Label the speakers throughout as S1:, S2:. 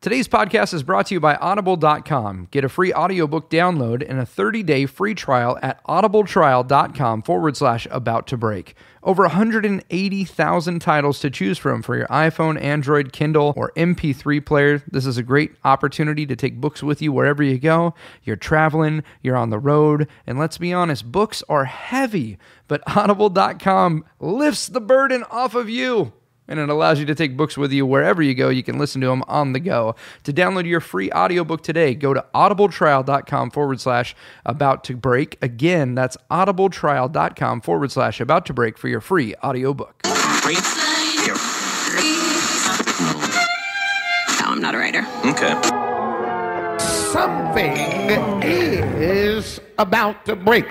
S1: Today's podcast is brought to you by Audible.com. Get a free audiobook download and a 30-day free trial at audibletrial.com/about-to-break. Over 180,000 titles to choose from for your iPhone, Android, Kindle, or MP3 player. This is a great opportunity to take books with you wherever you go. You're traveling, you're on the road, and let's be honest, books are heavy, but Audible.com lifts the burden off of you. And it allows you to take books with you wherever you go. You can listen to them on the go. To download your free audiobook today, go to audibletrial.com/about-to-break. Again, that's audibletrial.com/about-to-break for your free audiobook.
S2: No, I'm not a writer.
S3: Okay.
S4: Something is about to break.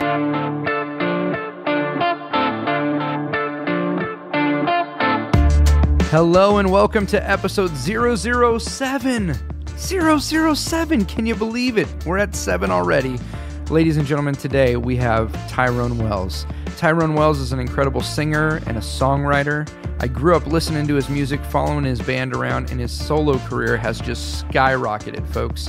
S1: Hello and welcome to episode 007. 007, can you believe it? We're at 7 already. Ladies and gentlemen, today we have Tyrone Wells. Tyrone Wells is an incredible singer and a songwriter. I grew up listening to his music, following his band around, and his solo career has just skyrocketed, folks.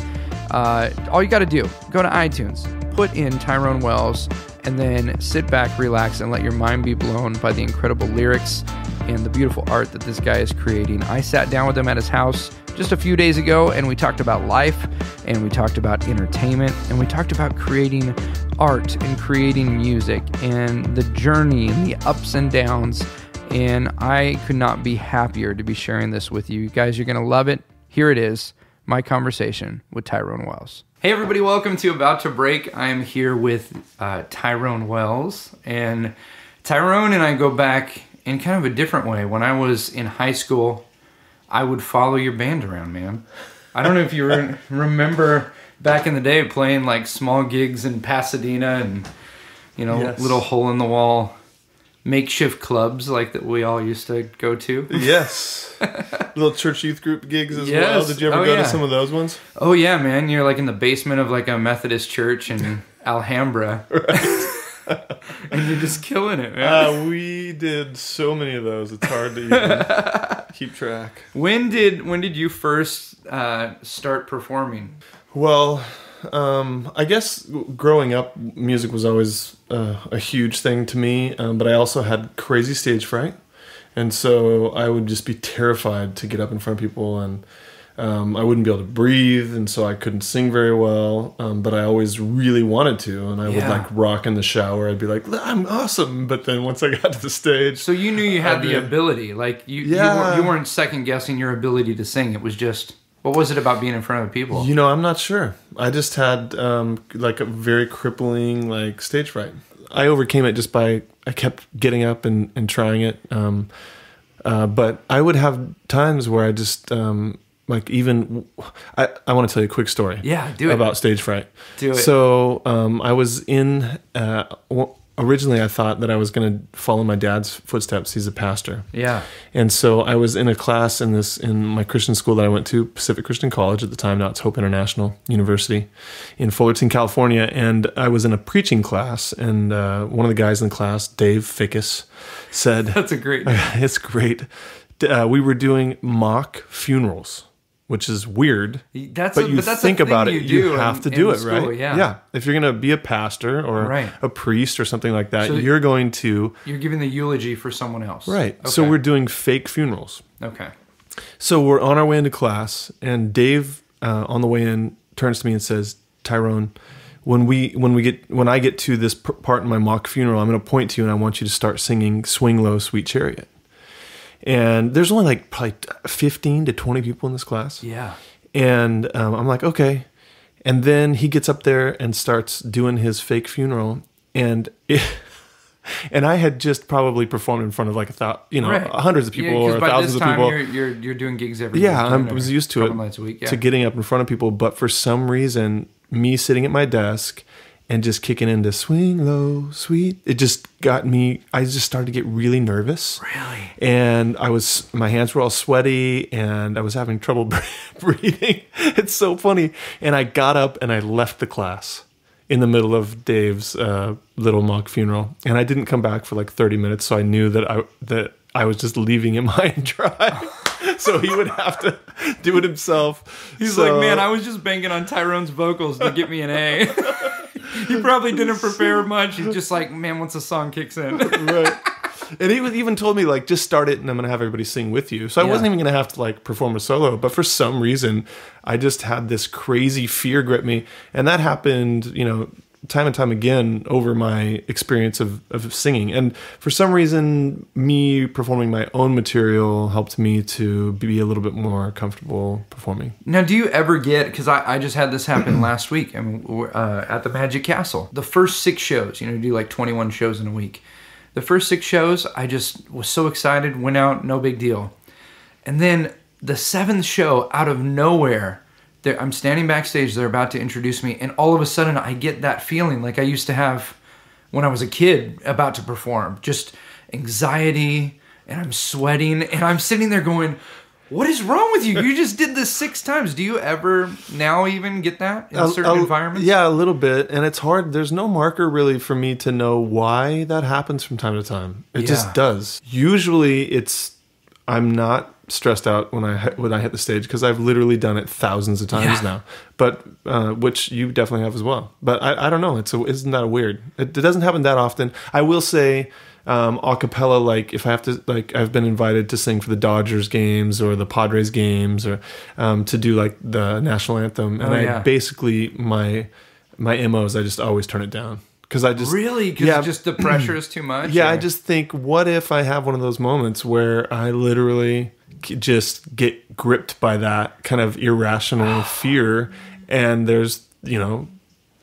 S1: All you got to do, go to iTunes, put in Tyrone Wells, and then sit back, relax, and let your mind be blown by the incredible lyrics and the beautiful art that this guy is creating. I sat down with him at his house just a few days ago, and we talked about life, and we talked about entertainment, and we talked about creating art and creating music, and the journey and the ups and downs, and I could not be happier to be sharing this with you. You guys, you're going to love it. Here it is, my conversation with Tyrone Wells. Hey everybody, welcome to About to Break. I am here with Tyrone Wells, and Tyrone and I go back in kind of a different way. When I was in high school, I would follow your band around, man. I don't know if you remember back in the day playing like small gigs in Pasadena and, you know,
S3: Yes.
S1: little hole-in-the-wall makeshift clubs like that we all used to go to.
S3: Yes. Little church youth group gigs as
S1: Yes.
S3: well. Did you ever go to some of those ones?
S1: Oh yeah, man. You're like in the basement of like a Methodist church in Alhambra.
S3: Right.
S1: And you're just killing it, man.
S3: We did so many of those. It's hard to even keep track.
S1: When did you first start performing?
S3: Well, I guess growing up, music was always a huge thing to me, but I also had crazy stage fright. And so I would just be terrified to get up in front of people, and I wouldn't be able to breathe, and so I couldn't sing very well, but I always really wanted to, and I would like rock in the shower. I'd be like, I'm awesome, but then once I got to the stage...
S1: So you knew you had the ability, like you weren't second guessing your ability to sing. It was just, what was it about being in front of people?
S3: You know, I'm not sure. I just had like a very crippling like stage fright. I overcame it just by, I kept getting up and trying it, but I would have times where I just... like even, I want to tell you a quick story.
S1: Yeah, do it.
S3: About stage fright.
S1: Do it.
S3: So I was in, originally I thought that I was going to follow my dad's footsteps. He's a pastor.
S1: Yeah.
S3: And so I was in a class in my Christian school that I went to, Pacific Christian College at the time. Now it's Hope International University in Fullerton, California. And I was in a preaching class, and one of the guys in the class, Dave Fickus, said...
S1: That's a great name.
S3: It's great. We were doing mock funerals, which is weird.
S1: That's
S3: but think about it, you have to do it,
S1: school,
S3: right?
S1: Yeah.
S3: Yeah. If you're going to be a pastor or a priest or something like that,
S1: So
S3: you're going to...
S1: You're giving the eulogy for someone else.
S3: Right.
S1: Okay.
S3: So we're doing fake funerals.
S1: Okay.
S3: So we're on our way into class, and Dave, on the way in, turns to me and says, Tyrone, when I get to this part in my mock funeral, I'm going to point to you and I want you to start singing Swing Low, Sweet Chariot. And there's only like probably 15 to 20 people in this class.
S1: Yeah.
S3: And I'm like, okay. And then he gets up there and starts doing his fake funeral. And I had just probably performed in front of like hundreds of people or thousands of people.
S1: You're doing gigs every
S3: week. Yeah, I was used to it,
S1: nights a week,
S3: to getting up in front of people. But for some reason, me sitting at my desk and just kicking into Swing Low, Sweet, it just got me, I just started to get really nervous.
S1: Really?
S3: And my hands were all sweaty, and I was having trouble breathing. It's so funny. And I got up and I left the class in the middle of Dave's little mock funeral. And I didn't come back for like 30 minutes, so I knew that I was just leaving him high and dry. So he would have to do it himself.
S1: He's like, man, I was just banking on Tyrone's vocals to get me an A. He probably didn't prepare much. He's just like, man, once the song kicks in.
S3: Right. And he even told me, like, just start it and I'm going to have everybody sing with you. So I wasn't even going to have to, like, perform a solo. But for some reason, I just had this crazy fear grip me. And that happened, you know, time and time again over my experience of singing. And for some reason, me performing my own material helped me to be a little bit more comfortable performing.
S1: Now, do you ever get, because I just had this happen last week, I mean, at the Magic Castle. The first 6 shows, you know, you do like 21 shows in a week. The first 6 shows, I just was so excited, went out, no big deal. And then the 7th show, out of nowhere, I'm standing backstage, they're about to introduce me, and all of a sudden I get that feeling like I used to have when I was a kid about to perform. Just anxiety, and I'm sweating, and I'm sitting there going, what is wrong with you? You just did this 6 times. Do you ever now even get that in certain environments?
S3: Yeah, a little bit. And it's hard. There's no marker really for me to know why that happens from time to time. It just does. Usually I'm not stressed out when I hit the stage because I've literally done it thousands of times now. But which you definitely have as well. But I don't know. Isn't that weird? It doesn't happen that often. I will say a cappella, like if I have to, like I've been invited to sing for the Dodgers games or the Padres games or to do like the national anthem, and I basically my MO is I just always turn it down because I just
S1: because just the pressure is too much.
S3: Yeah, I just think, what if I have one of those moments where I literally just get gripped by that kind of irrational fear, and there's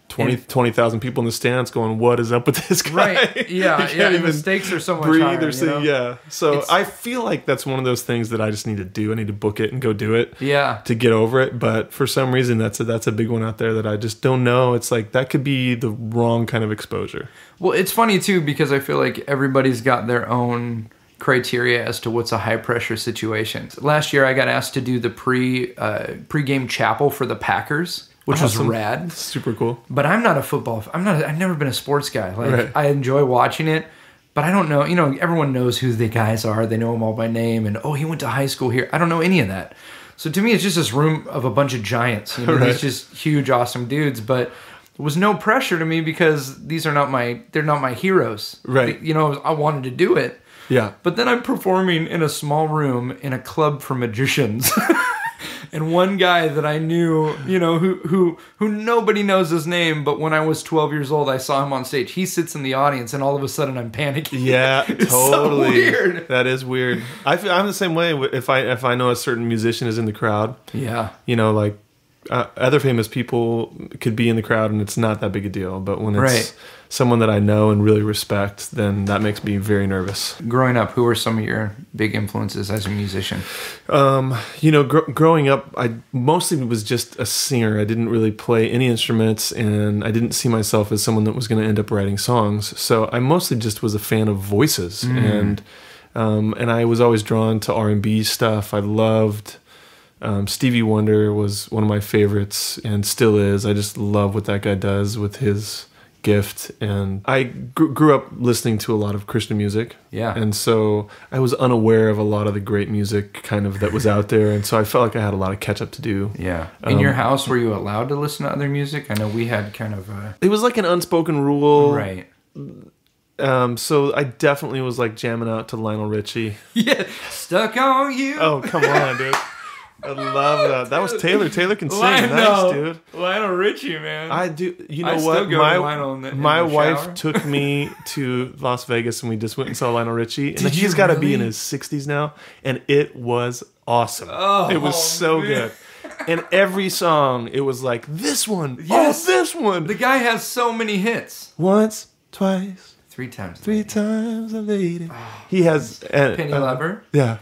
S3: 20,000 people in the stands going, what is up with this guy?
S1: Right. Yeah. And the stakes are so much higher.
S3: Yeah. So I feel like that's one of those things that I just need to do. I need to book it and go do it.
S1: Yeah.
S3: To get over it. But for some reason, that's a big one out there that I just don't know. It's like that could be the wrong kind of exposure.
S1: Well, it's funny too because I feel like everybody's got their own criteria as to what's a high pressure situation. Last year, I got asked to do the pre-game chapel for the Packers, which was rad.
S3: Super cool.
S1: But I'm not a football. I've never been a sports guy. Like I enjoy watching it, but I don't know. You know, everyone knows who the guys are. They know them all by name, and he went to high school here. I don't know any of that. So to me, it's just this room of a bunch of giants. You know, these just huge, awesome dudes. But there was no pressure to me because they're not my heroes.
S3: Right.
S1: You know, I wanted to do it.
S3: Yeah.
S1: But then I'm performing in a small room in a club for magicians. And one guy that I knew, you know, who nobody knows his name, but when I was 12 years old, I saw him on stage. He sits in the audience, and all of a sudden, I'm panicking.
S3: Yeah,
S1: it's
S3: totally.
S1: So weird.
S3: That is weird. I'm the same way. If I know a certain musician is in the crowd, you know, like other famous people could be in the crowd, and it's not that big a deal. But when it's someone that I know and really respect, then that makes me very nervous.
S1: Growing up, who were some of your big influences as a musician?
S3: You know, growing up, I mostly was just a singer. I didn't really play any instruments, and I didn't see myself as someone that was going to end up writing songs. So I mostly just was a fan of voices, and I was always drawn to R&B stuff. I loved Stevie Wonder was one of my favorites and still is. I just love what that guy does with his gift. And I grew up listening to a lot of Christian music. Yeah. And so I was unaware of a lot of the great music kind of that was out there. And so I felt like I had a lot of catch up to do.
S1: Yeah. In your house, were you allowed to listen to other music? I know we had kind of
S3: It was like an unspoken rule.
S1: Right.
S3: So I definitely was like jamming out to Lionel Richie.
S1: Yeah. Stuck on You.
S3: Oh, come on, dude. I love that. That was Taylor. Taylor can sing. Nice, dude.
S1: Lionel Richie, man.
S3: I do. You know
S1: I
S3: what?
S1: Still go to Lionel in
S3: my
S1: the
S3: wife
S1: shower.
S3: took me to Las Vegas and we just went and saw Lionel Richie. And he's got to be in his 60s now. And it was awesome.
S1: Oh,
S3: it was so good. And every song, it was like, this one.
S1: Yes.
S3: Oh, this one.
S1: The guy has so many hits.
S3: Once, twice.
S1: 3 times.
S3: 3 times a lady. He has...
S1: Penny Lover.
S3: Yeah.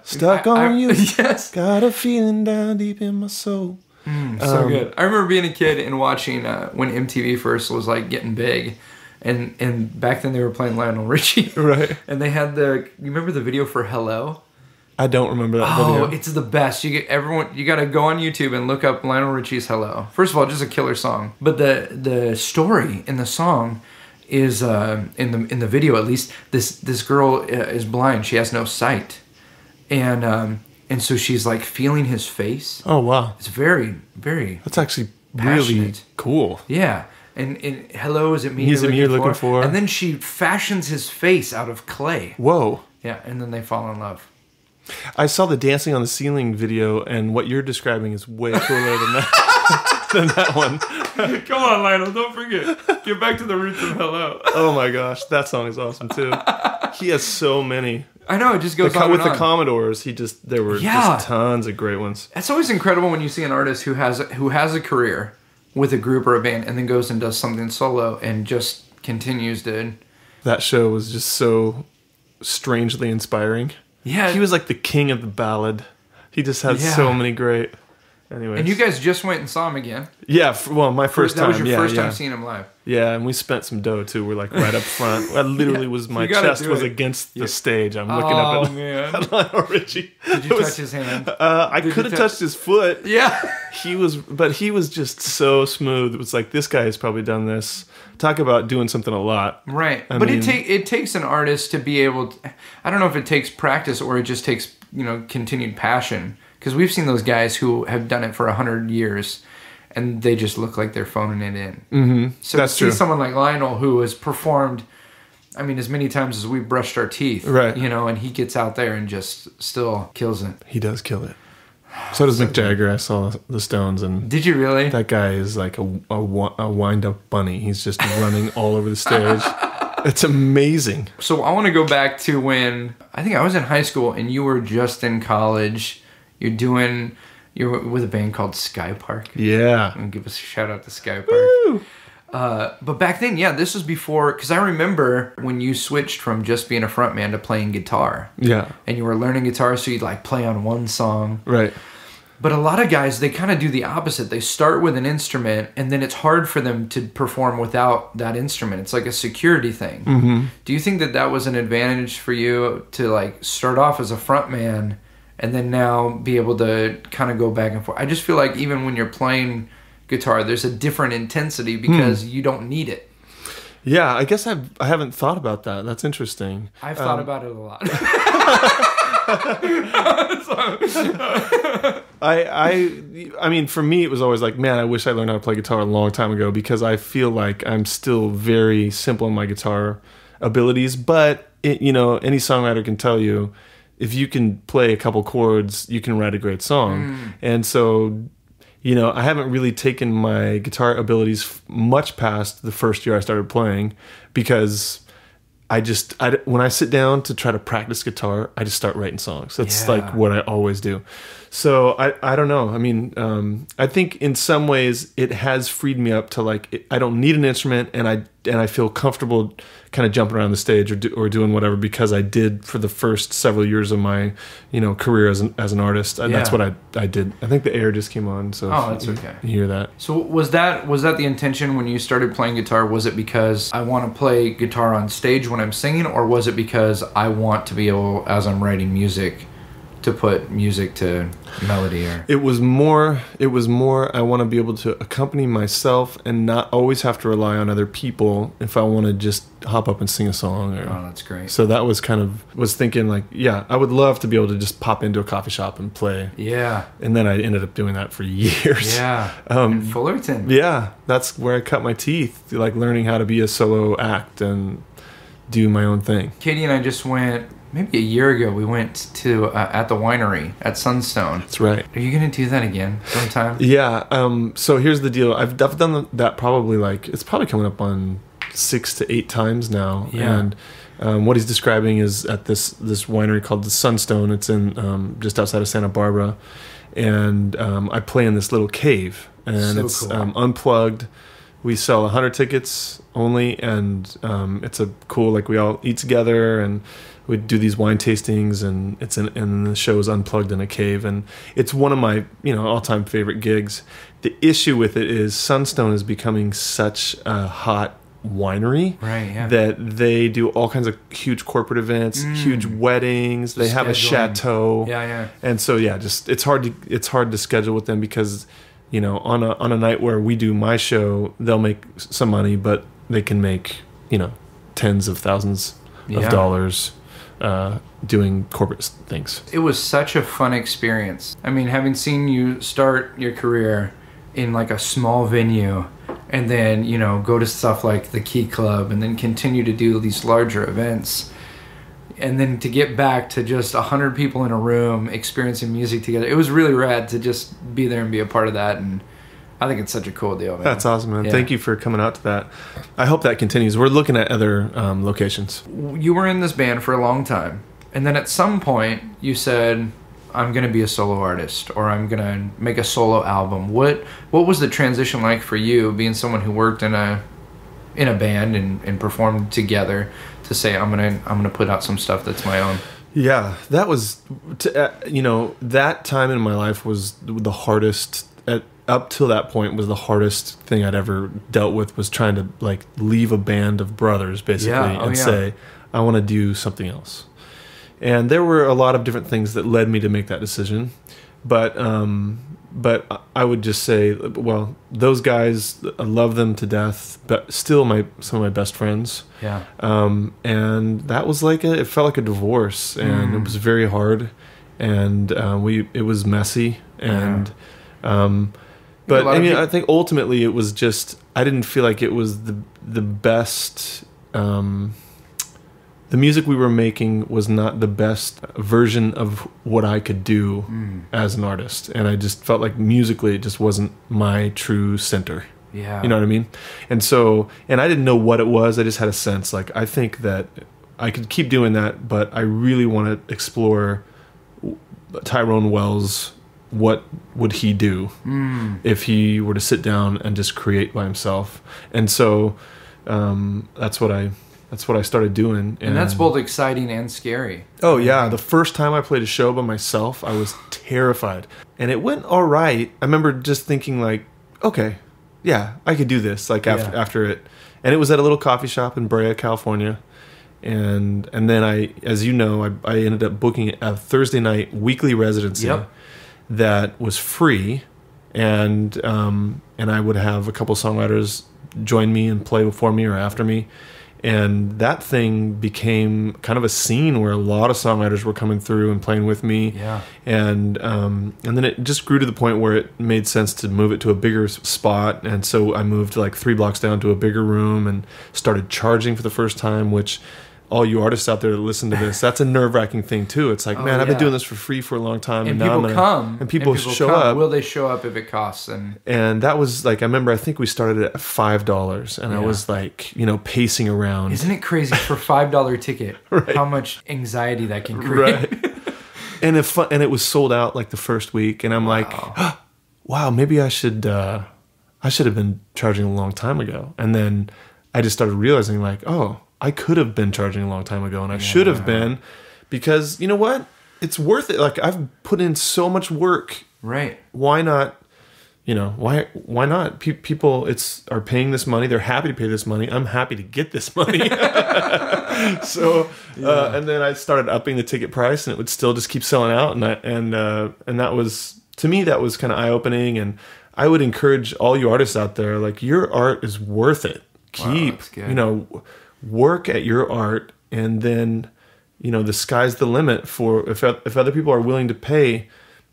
S3: Stuck on You.
S1: Yes.
S3: Got a feeling down deep in my soul.
S1: So good. I remember being a kid and watching when MTV first was like getting big, and back then they were playing Lionel Richie.
S3: Right.
S1: And they had you remember the video for Hello?
S3: I don't remember that video.
S1: Oh, it's the best. You got to go on YouTube and look up Lionel Richie's Hello. First of all, just a killer song. But the story in the song is in the video at least. This girl is blind. She has no sight. And so she's like feeling his face.
S3: Oh, wow.
S1: It's very, very.
S3: That's actually
S1: passionate.
S3: really cool.
S1: Yeah. And hello, is it me
S3: you're looking for?
S1: And then she fashions his face out of clay.
S3: Whoa.
S1: Yeah, and then they fall in love.
S3: I saw the dancing on the ceiling video, and what you're describing is way cooler than that, than that one.
S1: Come on, Lionel, don't forget. Get back to the roots of hello.
S3: Oh my gosh, that song is awesome too. He has so many.
S1: I know, it just goes on
S3: With
S1: and
S3: the
S1: on.
S3: Commodores, there were just tons of great ones.
S1: It's always incredible when you see an artist who has a career with a group or a band and then goes and does something solo and just continues to...
S3: That show was just so strangely inspiring.
S1: Yeah.
S3: He was like the king of the ballad. He just had so many great... Anyways.
S1: And you guys just went and saw him again.
S3: Yeah, my first time.
S1: That was your first time seeing him live.
S3: Yeah, and we spent some dough too. We're like right up front. I literally was my chest was against the stage. I'm looking up at Lionel Richie.
S1: Did you touch his hand?
S3: I could have touched his foot.
S1: Yeah,
S3: he was just so smooth. It was like, this guy has probably done this. Talk about doing something a lot,
S1: right? But it takes an artist to be able to, I don't know if it takes practice or it just takes continued passion. Because we've seen those guys who have done it for 100 years, and they just look like they're phoning it in.
S3: Mm-hmm.
S1: So to see someone like Lionel who has performed, I mean, as many times as we've brushed our teeth,
S3: right?
S1: And he gets out there and just still kills it.
S3: He does kill it. So does Mick Jagger. I saw the Stones, and
S1: did you really?
S3: That guy is like a wind-up bunny. He's just running all over the stage. It's amazing.
S1: So I want to go back to when I think I was in high school and you were just in college. You're with a band called Sky Park.
S3: Yeah.
S1: And give us a shout out to Sky Park. But back then, this was before, because I remember when you switched from just being a frontman to playing guitar.
S3: Yeah.
S1: And you were learning guitar, so you'd like play on one song.
S3: Right.
S1: But a lot of guys, they kind of do the opposite. They start with an instrument, and then it's hard for them to perform without that instrument. It's like a security thing.
S3: Mm-hmm.
S1: Do you think that was an advantage for you to like start off as a frontman and then now be able to kind of go back and forth? I just feel like even when you're playing guitar, there's a different intensity because you don't need it.
S3: Yeah, I guess I haven't thought about that. That's interesting.
S1: I've thought about it a lot.
S3: I mean, for me, it was always like, man, I wish I learned how to play guitar a long time ago, because I feel like I'm still very simple in my guitar abilities. But any songwriter can tell you, if you can play a couple chords, you can write a great song. And so, I haven't really taken my guitar abilities much past the first year I started playing, because when I sit down to try to practice guitar, I just start writing songs. That's like what I always do. So I don't know. I mean, I think in some ways it has freed me up to like, I don't need an instrument, and I feel comfortable kind of jumping around the stage or doing whatever, because I did for the first several years of my career as an artist. That's what I did. I think the air just came on, so
S1: that's okay.
S3: You hear that.
S1: So was that the intention when you started playing guitar? Was it because I want to play guitar on stage when I'm singing, or was it because I want to be able, as I'm writing music, to put music to melody? Or
S3: it was more I want to be able to accompany myself and not always have to rely on other people if I want to just hop up and sing a song.
S1: That's great.
S3: So that was was thinking like, I would love to be able to just pop into a coffee shop and play.
S1: Yeah.
S3: And then I ended up doing that for years.
S1: Yeah. In Fullerton.
S3: Yeah, that's where I cut my teeth, like learning how to be a solo act and do my own thing.
S1: Katie and I just went, maybe a year ago, we went to at the winery at Sunstone.
S3: That's right.
S1: Are you going to do that again sometime?
S3: Yeah. So here's the deal. I've done that probably it's probably coming up on 6 to 8 times now.
S1: Yeah.
S3: And what he's describing is at this winery called the Sunstone. It's in just outside of Santa Barbara, and I play in this little cave, and it's cool. Unplugged. We sell 100 tickets only, and it's a cool, like, we all eat together, and we do these wine tastings, and and the show is unplugged in a cave, and it's one of my all-time favorite gigs. The issue with it is Sunstone is becoming such a hot winery,
S1: right? Yeah.
S3: That they do all kinds of huge corporate events, huge weddings. They have a chateau,
S1: yeah.
S3: And so just it's hard to schedule with them, because on a night where we do my show, they'll make some money, but they can make tens of thousands of dollars doing corporate things.
S1: It was such a fun experience. I mean, having seen you start your career in like a small venue and then, you know, go to stuff like the Key Club and then continue to do these larger events. And then to get back to just 100 people in a room experiencing music together. It was really rad to just be there and be a part of that. And I think it's such a cool deal, man.
S3: That's awesome, man. Yeah. Thank you for coming out to that. I hope that continues. We're looking at other locations.
S1: You were in this band for a long time. And then at some point you said, I'm going to be a solo artist, or I'm going to make a solo album. What was the transition like for you, being someone who worked in a band and performed together, to say I'm gonna put out some stuff that's my own?
S3: Yeah, that was that time in my life was the hardest. Up till that point was the hardest thing I'd ever dealt with, was trying to like leave a band of brothers basically say I want to do something else. And there were a lot of different things that led me to make that decision, but I would just say, well, those guys, I love them to death, but still some of my best friends.
S1: Yeah.
S3: And that was like it felt like a divorce, and it was very hard, and it was messy, and but I mean, I think ultimately it was just, I didn't feel like it was the best. The music we were making was not the best version of what I could do as an artist. And I just felt like musically it just wasn't my true center.
S1: Yeah.
S3: You know what I mean? And so, and I didn't know what it was. I just had a sense, like, I think that I could keep doing that, but I really want to explore Tyrone Wells. What would he do if he were to sit down and just create by himself? And so that's what I started doing.
S1: And that's both exciting and scary.
S3: Oh, yeah. The first time I played a show by myself, I was terrified. And it went all right. I remember just thinking, like, okay, yeah, I could do this, like, after it. And it was at a little coffee shop in Brea, California. And then I ended up booking a Thursday night weekly residency that was free. And I would have a couple songwriters join me and play before me or after me. And that thing became kind of a scene where a lot of songwriters were coming through and playing with me.
S1: Yeah.
S3: And then it just grew to the point where it made sense to move it to a bigger spot. And so I moved like 3 blocks down to a bigger room and started charging for the first time, which all you artists out there that listen to this, that's a nerve-wracking thing too. It's like, man, I've been doing this for free for a long time.
S1: And people come.
S3: And people show up.
S1: Will they show up if it costs?
S3: And that was like, I remember, I think we started at $5, and I was like, pacing around.
S1: Isn't it crazy for $5 ticket, how much anxiety that can create?
S3: Right. And it was sold out like the first week, and I'm like, wow, maybe I should have been charging a long time ago. And then I just started realizing, like, oh, I could have been charging a long time ago, and I should have been, because you know what? It's worth it. Like, I've put in so much work.
S1: Right.
S3: Why not? Why not? People are paying this money. They're happy to pay this money. I'm happy to get this money. So, and then I started upping the ticket price, and it would still just keep selling out. And that was, to me, that was kind of eye opening. And I would encourage all you artists out there, like, your art is worth it. Keep, work at your art, and then, the sky's the limit for if other people are willing to pay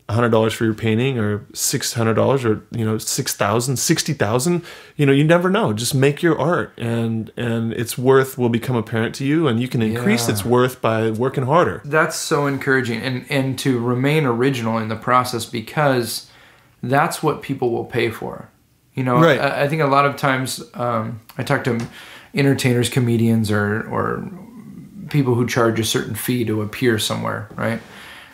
S3: $100 for your painting, or $600, or $6,000, $60,000. You never know. Just make your art, and its worth will become apparent to you, and you can increase its worth by working harder.
S1: That's so encouraging, and to remain original in the process, because that's what people will pay for.
S3: Right.
S1: I think a lot of times I talk to entertainers, comedians, or people who charge a certain fee to appear somewhere, right?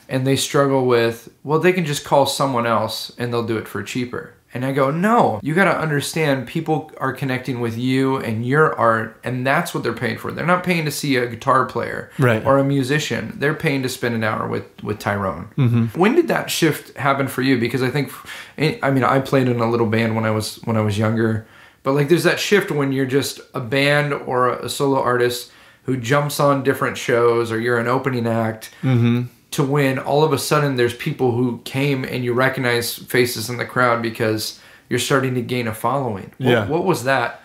S1: And they struggle with, well, they can just call someone else and they'll do it for cheaper. And I go, no, you got to understand, people are connecting with you and your art, and that's what they're paying for. They're not paying to see a guitar player or a musician. They're paying to spend an hour with Tyrone. Mm-hmm. When did that shift happen for you? Because I think, I played in a little band when I was younger, but like, there's that shift when you're just a band or a solo artist who jumps on different shows, or you're an opening act. Mm-hmm. To when all of a sudden there's people who came and you recognize faces in the crowd because you're starting to gain a following. What was that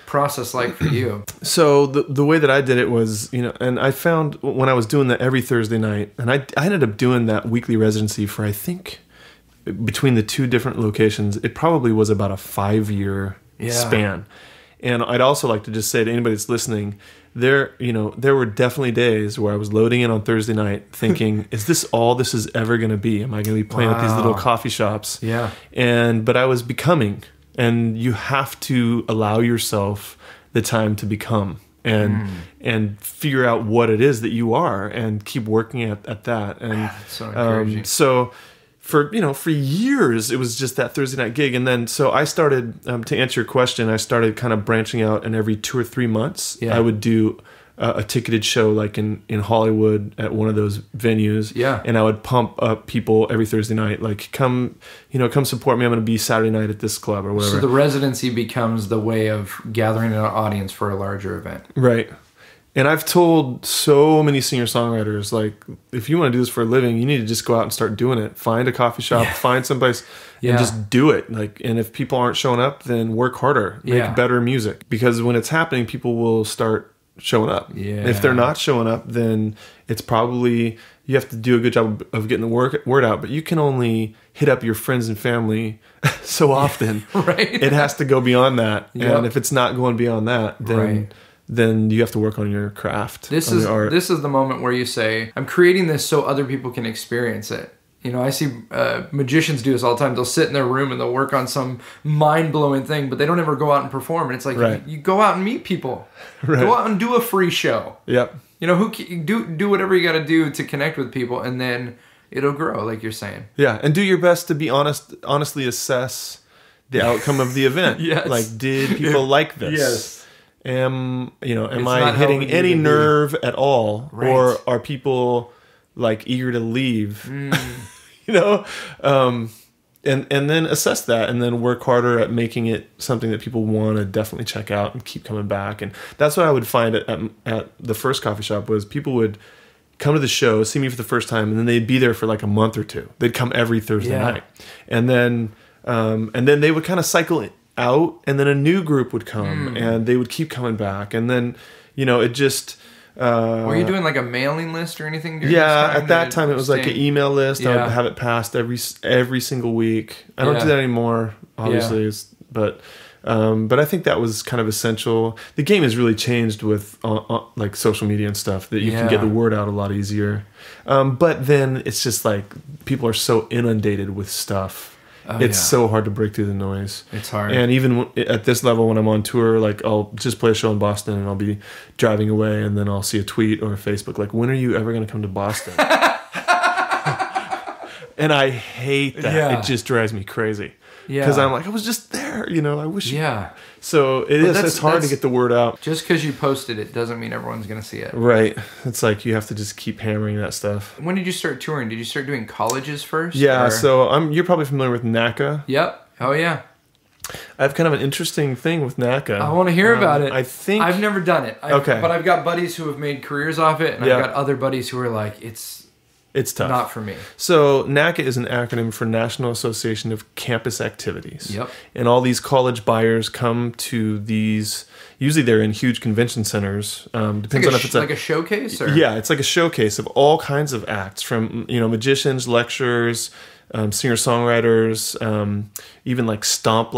S1: process like for you?
S3: So the way that I did it was, and I found when I was doing that every Thursday night, and I ended up doing that weekly residency for, I think, between the two different locations, it probably was about a 5-year span. And I'd also like to just say to anybody that's listening, there were definitely days where I was loading in on Thursday night thinking, is this all this is ever going to be? Am I going to be playing at these little coffee shops?
S1: Yeah.
S3: But I was becoming, and you have to allow yourself the time to become and figure out what it is that you are and keep working at that. And
S1: that's so encouraging.
S3: So for years, it was just that Thursday night gig. And then, so I started, to answer your question, I started kind of branching out, and every 2 or 3 months, I would do a ticketed show, like in Hollywood at one of those venues. Yeah. And I would pump up people every Thursday night, like, come support me. I'm going to be Saturday night at this club or whatever.
S1: So the residency becomes the way of gathering an audience for a larger event.
S3: Right. And I've told so many singer-songwriters, like, if you want to do this for a living, you need to just go out and start doing it. Find a coffee shop, find someplace, and just do it. Like, and if people aren't showing up, then work harder, make better music. Because when it's happening, people will start showing up. Yeah. If they're not showing up, then it's probably, you have to do a good job of getting the word out. But you can only hit up your friends and family so often. Right. It has to go beyond that. Yep. And if it's not going beyond that, then you have to work on your craft.
S1: This is the moment where you say, I'm creating this so other people can experience it. I see magicians do this all the time. They'll sit in their room and they'll work on some mind-blowing thing, but they don't ever go out and perform. And it's like, you go out and meet people. Right. Go out and do a free show. Yep. Do whatever you got to do to connect with people, and then it'll grow, like you're saying.
S3: Yeah, and do your best to be honestly assess the outcome of the event. Yes. Like, did people like this? Yes. Am I hitting any nerve at all, or are people like eager to leave? And then assess that, and then work harder at making it something that people want to definitely check out and keep coming back. And that's what I would find at the first coffee shop, was people would come to the show, see me for the first time, and then they'd be there for like a month or two. They'd come every Thursday night, and then they would kind of cycle out, and then a new group would come, and they would keep coming back, and then it just
S1: were you doing like a mailing list or anything during
S3: this time? At that time it was like an email list. I would have it passed every single week. I don't do that anymore, obviously. But I think that was kind of essential. The game has really changed with like social media and stuff, that you can get the word out a lot easier, but then it's just like people are so inundated with stuff. It's so hard to break through the noise. It's hard. And even at this level, when I'm on tour, like, I'll just play a show in Boston and I'll be driving away, and then I'll see a tweet or a Facebook like, when are you ever going to come to Boston? And I hate that. Yeah. It just drives me crazy. Yeah. Because I'm like, I was just there, I wish. Yeah. So it's hard to get the word out.
S1: Just because you posted it doesn't mean everyone's going to see it.
S3: Right. It's like you have to just keep hammering that stuff.
S1: When did you start touring? Did you start doing colleges first?
S3: Yeah. Or? So you're probably familiar with NACA.
S1: Yep. Oh, yeah.
S3: I have kind of an interesting thing with NACA.
S1: I want to hear about it.
S3: I think
S1: I've never done it. But I've got buddies who have made careers off it, and I've got other buddies who are like, it's tough. Not for me.
S3: So NACA is an acronym for National Association of Campus Activities. Yep. And all these college buyers come to these. Usually they're in huge convention centers. Depends on if it's
S1: like a showcase. Or?
S3: Yeah, it's like a showcase of all kinds of acts, from magicians, lecturers, singer-songwriters, even like stomp,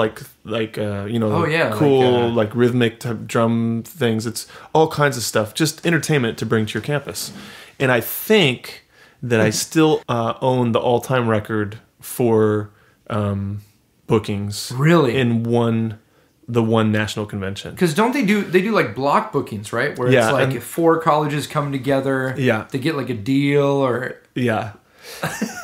S3: cool like rhythmic type drum things. It's all kinds of stuff. Just entertainment to bring to your campus. And I think that I still own the all-time record for bookings. Really? In the one national convention.
S1: Because don't they do like block bookings, right? Where it's like 4 colleges come together. Yeah. They get like a deal or.
S3: Yeah.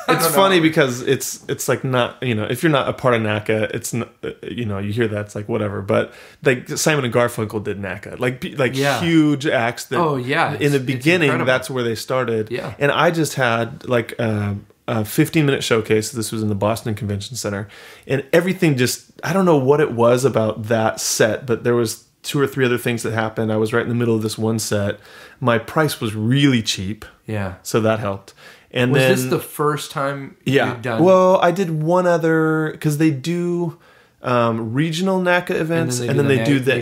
S3: It's funny because it's like not, if you're not a part of NACA, it's not, you hear that, it's like whatever. But like Simon and Garfunkel did NACA, like huge acts that in the beginning, that's where they started. Yeah. And I just had like a 15-minute showcase. This was in the Boston Convention Center, and everything just, I don't know what it was about that set, but there was 2 or 3 other things that happened. I was right in the middle of this one set. My price was really cheap. Yeah. So that helped. And
S1: was this the first time you'd done?
S3: Well, I did one other, because they do regional NACA events, and then they do the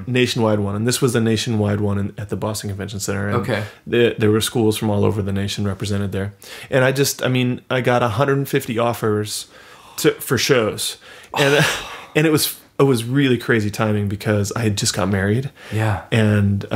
S3: nationwide one. And this was a nationwide one at the Boston Convention Center. And
S1: okay.
S3: There were schools from all over the nation represented there. And I got 150 offers for shows. And and it was really crazy timing because I had just got married.
S1: Yeah.
S3: And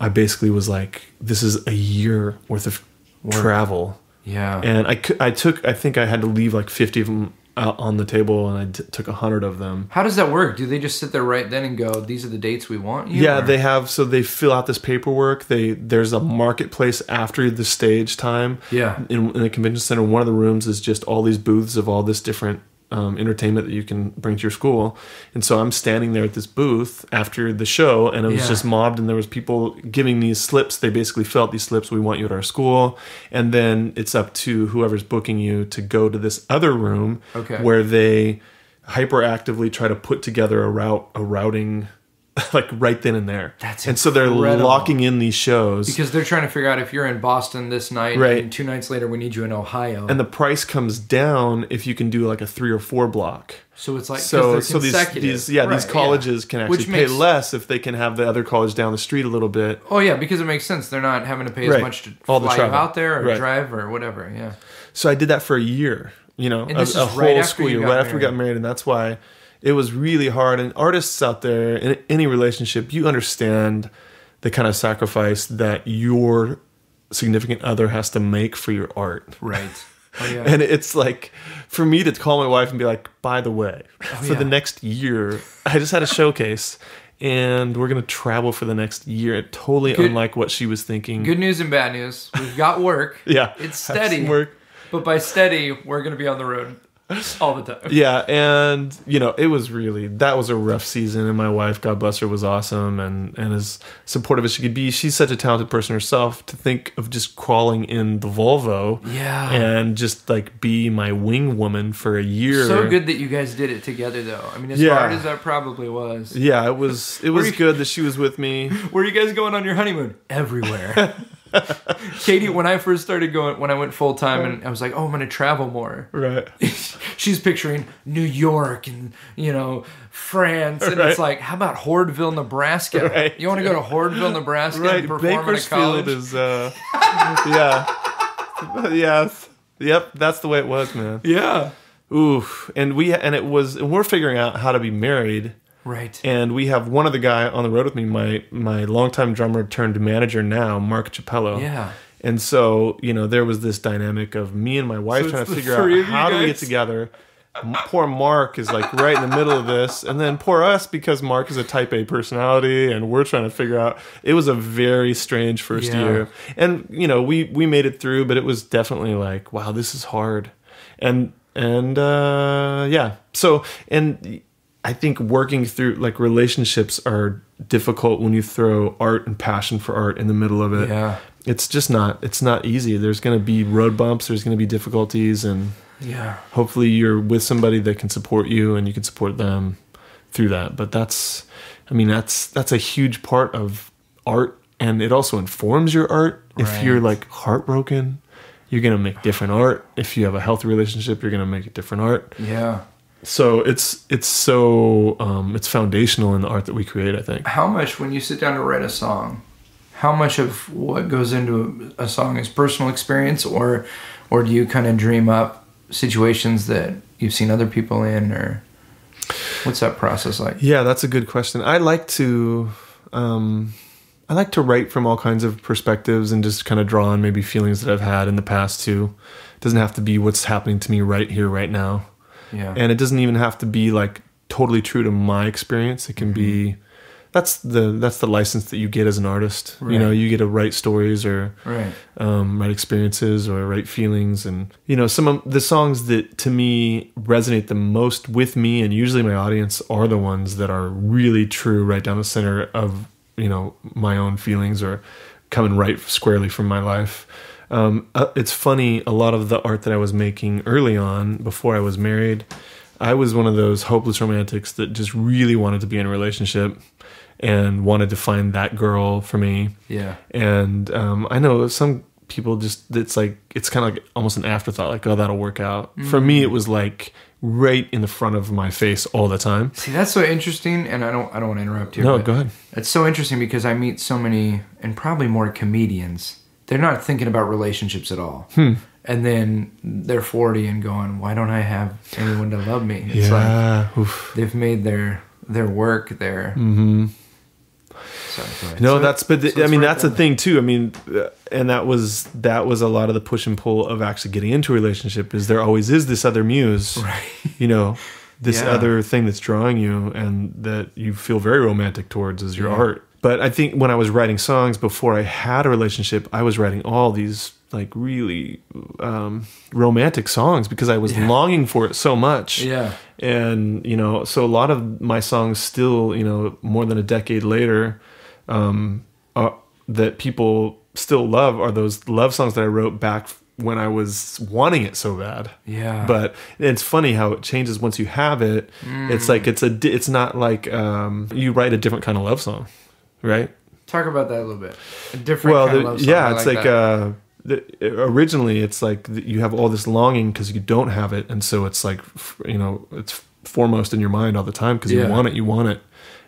S3: I basically was like, this is a year worth of travel.
S1: Yeah.
S3: And I think I had to leave like 50 of them out on the table, and I took 100 of them.
S1: How does that work? Do they just sit there right then and go, these are the dates we want you?
S3: Yeah, they have, so they fill out this paperwork. There's a marketplace after the stage time.
S1: Yeah.
S3: In the convention center, one of the rooms is just all these booths of all this different entertainment that you can bring to your school. And so I'm standing there at this booth after the show, and it was just mobbed, and there was people giving these slips. They basically fill out these slips. We want you at our school. And then it's up to whoever's booking you to go to this other room where they hyperactively try to put together a routing like right then and there.
S1: That's
S3: and so they're locking in these shows
S1: because they're trying to figure out if you're in Boston this night,
S3: right,
S1: and 2 nights later we need you in Ohio.
S3: And the price comes down if you can do like a 3 or 4 block.
S1: So it's like
S3: so these colleges can actually pay less if they can have the other college down the street a little bit.
S1: Oh yeah, because it makes sense. They're not having to pay as much to fly you out there or drive or whatever. Yeah.
S3: So I did that for a year. You know,
S1: and this
S3: a
S1: is
S3: whole school year right after we got married, and that's why. It was really hard. And artists out there, in any relationship, you understand the kind of sacrifice that your significant other has to make for your art.
S1: Right. Oh, yeah.
S3: And it's like, for me to call my wife and be like, by the way, for the next year, I just had a showcase, and we're going to travel for the next year. Totally unlike what she was thinking.
S1: Good news and bad news. We've got work.
S3: Yeah.
S1: It's steady.
S3: Work.
S1: But by steady, we're going to be on the road. All the time.
S3: Yeah, and it was that was a rough season, and my wife, God bless her, was awesome and as supportive as she could be. She's such a talented person herself, to think of just crawling in the Volvo and just like be my wing woman for a year.
S1: So good that you guys did it together though. I mean, as hard as that probably was.
S3: Yeah, it was good that she was with me.
S1: Where are you guys going on your honeymoon? Everywhere. Katie, when I first started when I went full time, and I was like, oh, I'm going to travel more.
S3: Right.
S1: She's picturing New York and, France. And it's like, how about Hordeville, Nebraska? Right. You want to go to Hordeville, Nebraska and perform at a college?
S3: Is, yeah. Yes. Yep. That's the way it was, man.
S1: Yeah.
S3: Oof. And we're figuring out how to be married.
S1: Right.
S3: And we have one other guy on the road with me, my longtime drummer turned manager now, Mark Capello.
S1: Yeah.
S3: And so, there was this dynamic of me and my wife trying to figure out how do we get together. Poor Mark is like right in the middle of this. And then poor us, because Mark is a type A personality, and we're trying to figure out. It was a very strange first year. And, we made it through, but it was definitely like, wow, this is hard. And yeah. So, and I think working through relationships are difficult when you throw art and passion for art in the middle of it.
S1: Yeah.
S3: It's not easy. There's going to be road bumps. There's going to be difficulties, and hopefully you're with somebody that can support you and you can support them through that. But that's a huge part of art, and it also informs your art. Right. If you're heartbroken, you're going to make different art. If you have a healthy relationship, you're going to make different art.
S1: Yeah.
S3: So it's foundational in the art that we create, I think.
S1: How much, when you sit down to write a song, how much of what goes into a song is personal experience, or do you kind of dream up situations that you've seen other people in, or what's that process like? Yeah,
S3: that's a good question. I like to write from all kinds of perspectives and just kind of draw on maybe feelings that I've had in the past too. It doesn't have to be what's happening to me right here, right now.
S1: Yeah.
S3: And it doesn't even have to be totally true to my experience. It can be, that's the license that you get as an artist. Right. You get to write stories or write experiences or write feelings. And, some of the songs that to me resonate the most with me, and usually my audience, are the ones that are really true right down the center of, my own feelings, or coming right squarely from my life. It's funny, a lot of the art that I was making early on, before I was married, I was one of those hopeless romantics that just really wanted to be in a relationship and wanted to find that girl for me.
S1: Yeah.
S3: And I know some people just, it's kind of almost an afterthought, oh, that'll work out. Mm-hmm. For me, it was right in the front of my face all the time.
S1: See, that's so interesting, and I don't want to interrupt you.
S3: No, go ahead.
S1: It's so interesting because I meet so many, and probably more comedians. They're not thinking about relationships at all. And then they're 40 and going, why don't I have anyone to love me? It's like they've made their work their... So,
S3: no, that's the thing too. I mean, and that was a lot of the push and pull of actually getting into a relationship. Is there always is this other muse,
S1: right?
S3: You know, this other thing that's drawing you and that you feel very romantic towards is your art. But I think when I was writing songs before I had a relationship, I was writing all these like really romantic songs because I was longing for it so much. Yeah. And, you know, so a lot of my songs still, you know, more than a decade later, that people still love are those love songs that I wrote back when I was wanting it so bad. Yeah. But it's funny how it changes once you have it. It's like, it's not like you write a different kind of love song, right?
S1: Talk about that a little bit. A different kind of love song.
S3: Yeah, it's like originally it's like you have all this longing because you don't have it, and so it's like, you know, it's foremost in your mind all the time because you want it.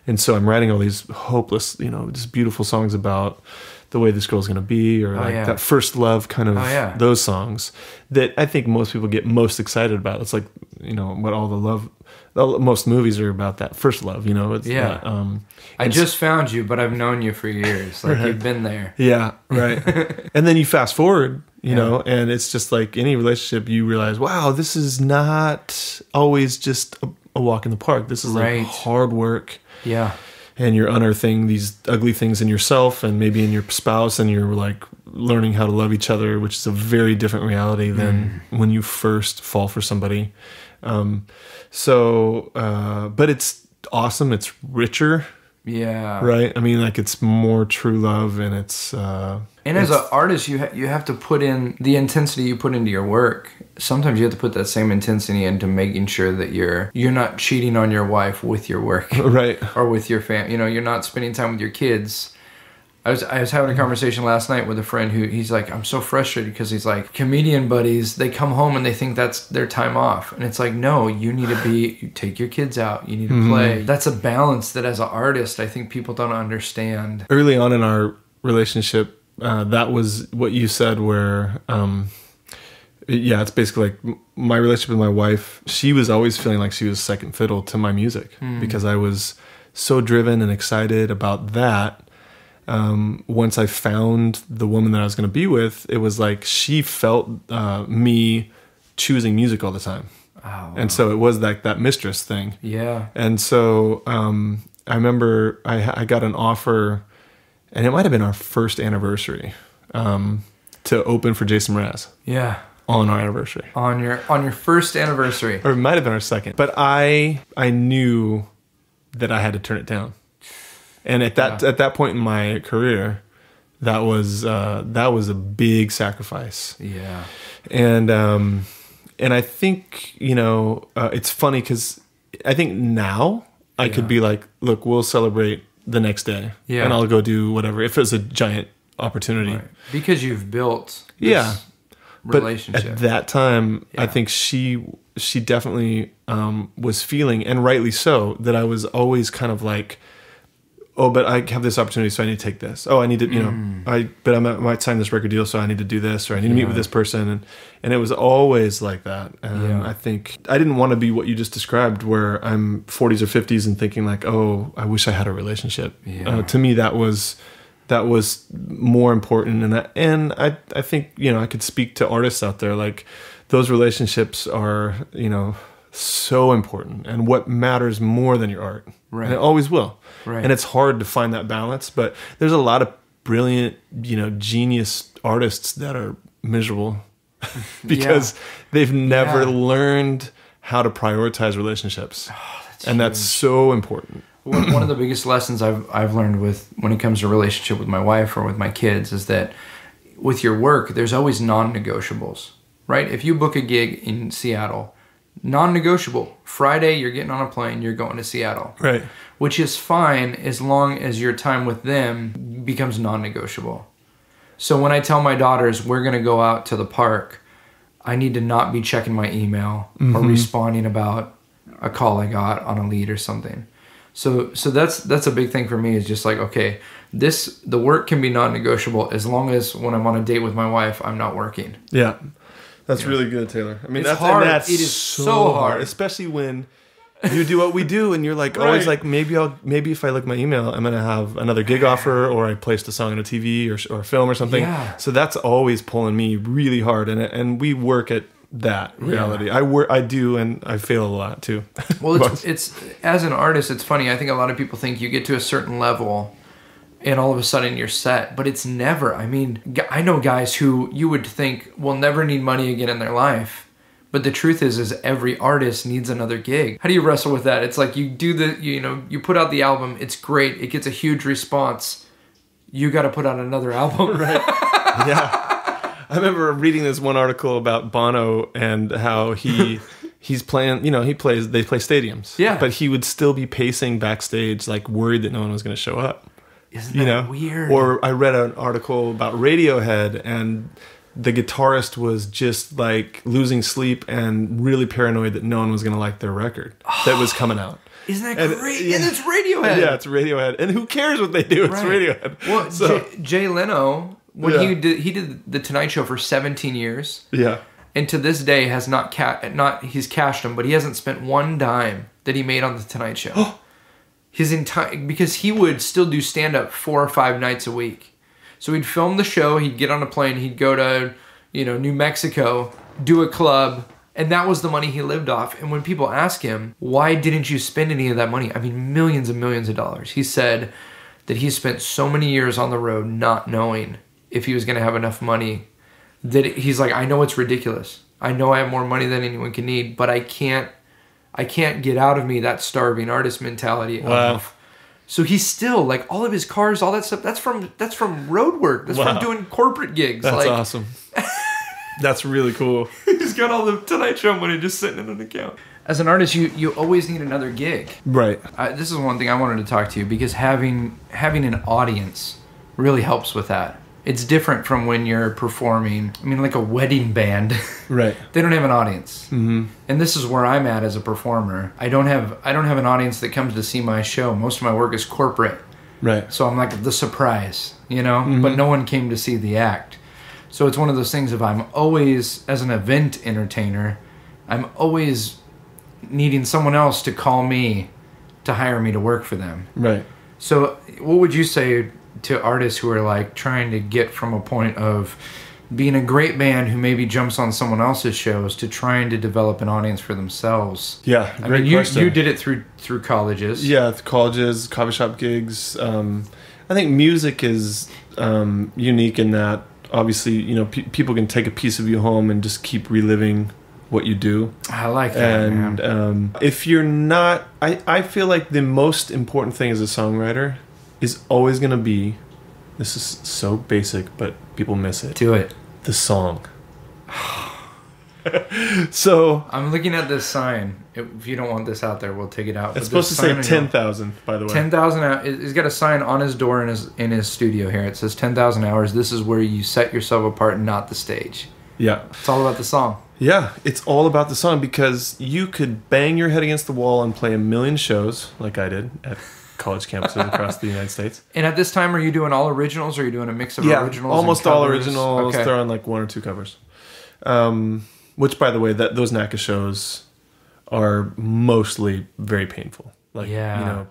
S3: And so I'm writing all these hopeless, you know, just beautiful songs about the way this girl's going to be, or that first love kind of those songs that I think most people get most excited about. It's like, you know, what most movies are about, that first love, you know. It's
S1: I just found you, but I've known you for years. Like you've been there.
S3: Yeah, right. And then you fast forward, you know, and it's just like any relationship, you realize, wow, this is not always just a walk in the park. This is like hard work. Yeah. And you're unearthing these ugly things in yourself and maybe in your spouse, and you're like learning how to love each other, which is a very different reality than when you first fall for somebody. But it's awesome. It's richer. Yeah. Right. I mean, like, it's more true love, and it's.
S1: And as an artist, you have to put in the intensity you put into your work. Sometimes you have to put that same intensity into making sure that you're not cheating on your wife with your work,
S3: right?
S1: Or with your family. You know, you're not spending time with your kids. I was having a conversation last night with a friend who he's like, I'm so frustrated because he's like, comedian buddies, they come home and they think that's their time off. And it's like, no, you need to you take your kids out. You need to play. That's a balance that as an artist, I think people don't understand.
S3: Early on in our relationship, that was what you said where, it's basically like my relationship with my wife. She was always feeling like she was second fiddle to my music because I was so driven and excited about that. Once I found the woman that I was going to be with, it was like she felt me choosing music all the time. Oh, wow. And so it was like that mistress thing. Yeah. And so I remember I got an offer, and it might have been our first anniversary, to open for Jason Mraz. Yeah. On our anniversary.
S1: On your first anniversary.
S3: Or it might have been our second. But I knew that I had to turn it down. And at that point in my career, that was a big sacrifice. Yeah. And I think, you know, it's funny because I think now I could be like, look, we'll celebrate the next day. Yeah. And I'll go do whatever, if it's a giant opportunity. Right.
S1: Because you've built this relationship.
S3: But at that time, I think she definitely was feeling, and rightly so, that I was always kind of like, oh, but I have this opportunity, so I need to take this. Oh, I need to, you know, but I might sign this record deal, so I need to do this, or I need to meet with this person. And it was always like that. And I think I didn't want to be what you just described, where I'm 40s or 50s and thinking like, oh, I wish I had a relationship. Yeah. To me, that was more important. And I think, you know, I could speak to artists out there, like those relationships are, you know, so important, and what matters more than your art. Right. And it always will. Right. And it's hard to find that balance, but there's a lot of brilliant, you know, genius artists that are miserable because they've never learned how to prioritize relationships. Oh, that's so important.
S1: One of the biggest lessons I've learned when it comes to relationship with my wife or with my kids is that with your work, there's always non-negotiables, right? If you book a gig in Seattle, non-negotiable. Friday, you're getting on a plane, you're going to Seattle. Right. Which is fine as long as your time with them becomes non-negotiable. So when I tell my daughters we're going to go out to the park, I need to not be checking my email or responding about a call I got on a lead or something. So that's a big thing for me, is just like, okay, the work can be non-negotiable as long as when I'm on a date with my wife, I'm not working.
S3: Yeah. That's really good, Taylor. I mean,
S1: It's
S3: that's
S1: hard.
S3: That's
S1: It is so hard.
S3: especially when you do what we do, and you're like always like, maybe if I look at my email, I'm gonna have another gig offer, or I placed a song on a TV or a film or something.
S1: Yeah.
S3: So that's always pulling me really hard, and we work at that reality.
S1: Yeah.
S3: I do, and I fail a lot too.
S1: Well, it's as an artist, it's funny. I think a lot of people think you get to a certain level and all of a sudden you're set, but it's never. I mean, I know guys who you would think will never need money again in their life, but the truth is every artist needs another gig. How do you wrestle with that? It's like you put out the album, it's great, it gets a huge response. You got to put out another album,
S3: Right? Yeah. I remember reading this one article about Bono and how he's playing, they play stadiums.
S1: Yeah.
S3: But he would still be pacing backstage, like worried that no one was going to show up.
S1: Isn't that weird?
S3: Or I read an article about Radiohead, and the guitarist was just like losing sleep and really paranoid that no one was going to like their record that was coming out.
S1: Isn't that great? Yeah. And it's Radiohead.
S3: Yeah, it's Radiohead. And who cares what they do? It's Radiohead.
S1: Well, Jay Leno, when he did the Tonight Show for 17 years.
S3: Yeah.
S1: And to this day has he's cashed them, but he hasn't spent one dime that he made on the Tonight Show. Because he would still do stand-up 4 or 5 nights a week. So he'd film the show, he'd get on a plane, he'd go to, New Mexico, do a club, and that was the money he lived off. And when people ask him, why didn't you spend any of that money? I mean, millions and millions of dollars. He said that he spent so many years on the road not knowing if he was going to have enough money, that he's like, I know it's ridiculous. I know I have more money than anyone can need, but I can't get out of me that starving artist mentality.
S3: Wow.
S1: So he's still like, all of his cars, all that stuff, that's from road work. That's from doing corporate gigs.
S3: That's awesome. That's really cool.
S1: He's got all the Tonight Show money just sitting in an account. As an artist, you always need another gig.
S3: Right.
S1: This is one thing I wanted to talk to you, because having an audience really helps with that. It's different from when you're performing. I mean, like a wedding band.
S3: Right.
S1: They don't have an audience. Mm-hmm. And this is where I'm at as a performer. I don't have an audience that comes to see my show. Most of my work is corporate.
S3: Right.
S1: So I'm like the surprise, but no one came to see the act. So it's one of those things, if I'm always, as an event entertainer, I'm always needing someone else to call me to hire me to work for them.
S3: Right.
S1: So what would you say to artists who are like trying to get from a point of being a great band who maybe jumps on someone else's shows to trying to develop an audience for themselves?
S3: Yeah,
S1: I mean, you did it through colleges.
S3: Yeah, colleges, coffee shop gigs. I think music is unique in that, obviously, people can take a piece of you home and just keep reliving what you do.
S1: I like that,
S3: and if you're not, I feel like the most important thing as a songwriter is always going to be, this is so basic, but people miss it.
S1: Do it.
S3: The song. So
S1: I'm looking at this sign. If you don't want this out there, we'll take it out.
S3: It's supposed to say 10,000, by the way.
S1: 10,000 hours. He's got a sign on his door in his studio here. It says 10,000 hours. This is where you set yourself apart, not the stage.
S3: Yeah.
S1: It's all about the song.
S3: Yeah, it's all about the song, because you could bang your head against the wall and play a million shows, like I did at college campuses across the United States.
S1: And at this time, are you doing all originals, or are you doing a mix of originals?
S3: Almost all originals.
S1: Okay.
S3: Throw in like 1 or 2 covers. Which, by the way, those NACA shows are mostly very painful. Like,